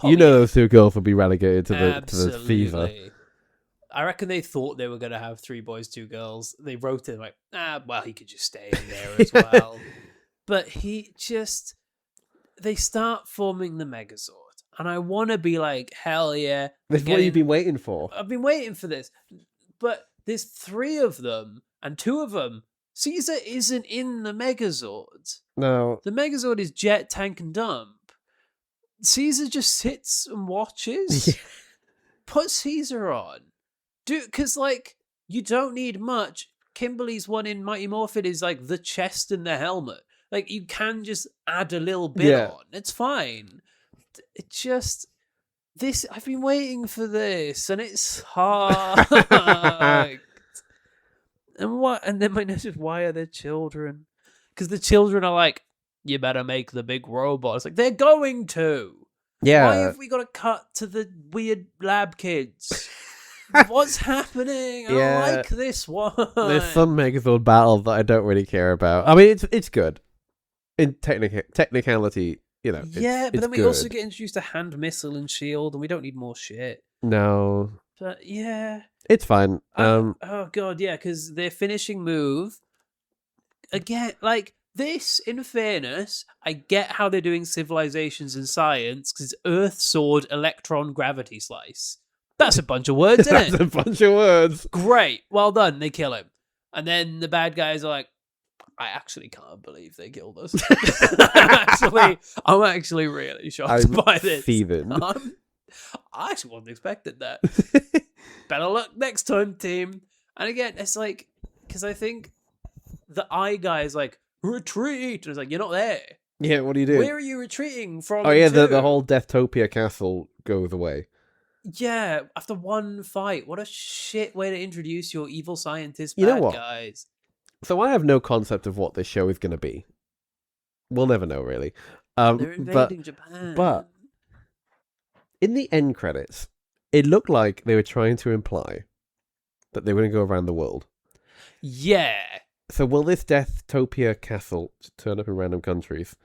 those 2 girls would be relegated to the Caesar. I reckon they thought they were going to have 3 boys, 2 girls. They wrote it like, he could just stay in there as well. But they start forming the Megazord. And I want to be like, hell yeah. This is what you've been waiting for. I've been waiting for this. But there's 3 of them, and 2 of them, Caesar isn't in the Megazord. No. The Megazord is Jet, Tank, and Dump. Caesar just sits and watches. Yeah. Put Caesar on. Because, like, you don't need much. Kimberly's one in Mighty Morphin is, like, the chest and the helmet. Like, you can just add a little bit on. It's fine. It just... I've been waiting for this, and it's hard. And then my notice is, why are there children? Because the children are like, you better make the big robot. It's like, they're going to. Yeah. Why have we got to cut to the weird lab kids? What's happening? I don't like this one. There's some Megazord battles that I don't really care about. I mean, it's good. In technicality, but then we also get introduced to hand missile and shield, and we don't need more shit. No. But yeah. It's fine. Oh god, yeah, because their finishing move, again, like, this, in fairness, I get how they're doing civilizations and science, because it's Earth, Sword, Electron, Gravity Slice. That's a bunch of words, isn't it? That's a bunch of words. Great. Well done. They kill him. And then the bad guys are like, I actually can't believe they killed us. I'm actually really shocked by this. I actually wasn't expecting that. Better luck next time, team. And again, it's like, because I think the eye guy is like, retreat. And it's like, you're not there. Yeah, what do you do? Where are you retreating from? Oh, yeah, the whole Deathtopia castle goes away. Yeah, after one fight. What a shit way to introduce your evil scientist bad guys. So I have no concept of what this show is going to be. We'll never know, really. They're invading Japan. But in the end credits, it looked like they were trying to imply that they were going to go around the world. Yeah. So will this Deathtopia castle turn up in random countries?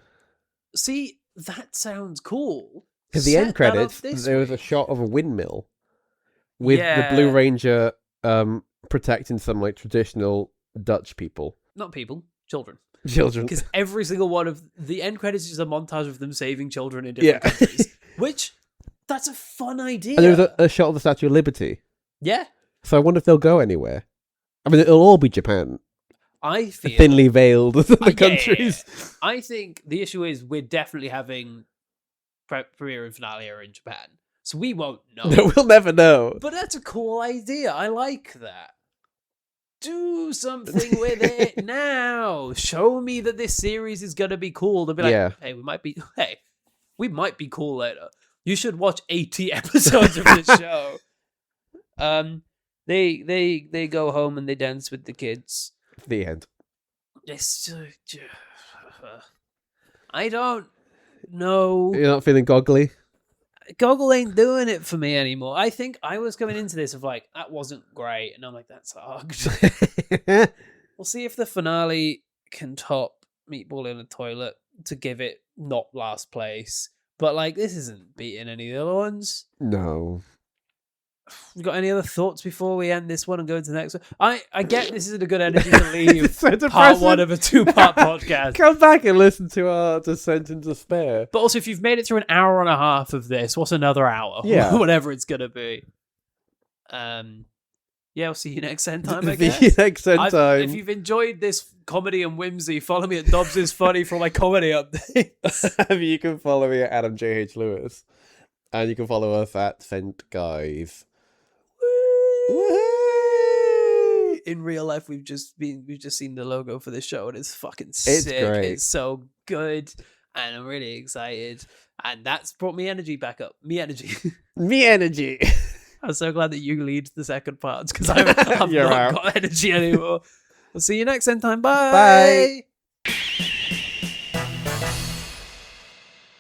See, that sounds cool. Because the end credits, there was a shot of a windmill with the Blue Ranger protecting some like traditional Dutch people. Not people, children. Children. Because every single one of the end credits is a montage of them saving children in different countries. Which, that's a fun idea. And there was a shot of the Statue of Liberty. Yeah. So I wonder if they'll go anywhere. I mean, it'll all be Japan. I feel... Thinly veiled the countries. I think the issue is we're definitely having premiere and finale are in Japan, so we won't know. No, we'll never know. But that's a cool idea. I like that. Do something with it now. Show me that this series is gonna be cool. They'll be like, hey, we might be cool later. You should watch 80 episodes of this show. They go home and they dance with the kids. The end. I don't know. You're not feeling goggly? Goggle ain't doing it for me anymore. I think I was coming into this of like, that wasn't great. And I'm like, that sucked. We'll see if the finale can top Meatball in a Toilet to give it not last place. But like, this isn't beating any of the other ones. No. You got any other thoughts before we end this one and go into the next one? I get this isn't a good energy to leave So part one of a 2-part podcast. Come back and listen to our Descent in Despair. But also, if you've made it through an hour and a half of this, what's another hour? Yeah. Whatever it's going to be. Yeah, I'll see you next time, I See guess. you next time. If you've enjoyed this comedy and whimsy, follow me at Dobbs is Funny for my comedy updates. You can follow me at Adam JH Lewis. And you can follow us at Fent Guys. Woo! In real life, we've just seen the logo for this show, and it's fucking sick. Great. It's so good, and I'm really excited. And that's brought me energy back up. Me energy. Me energy. I'm so glad that you lead the second part because I've not got energy anymore. We'll see you next time. Bye. Bye.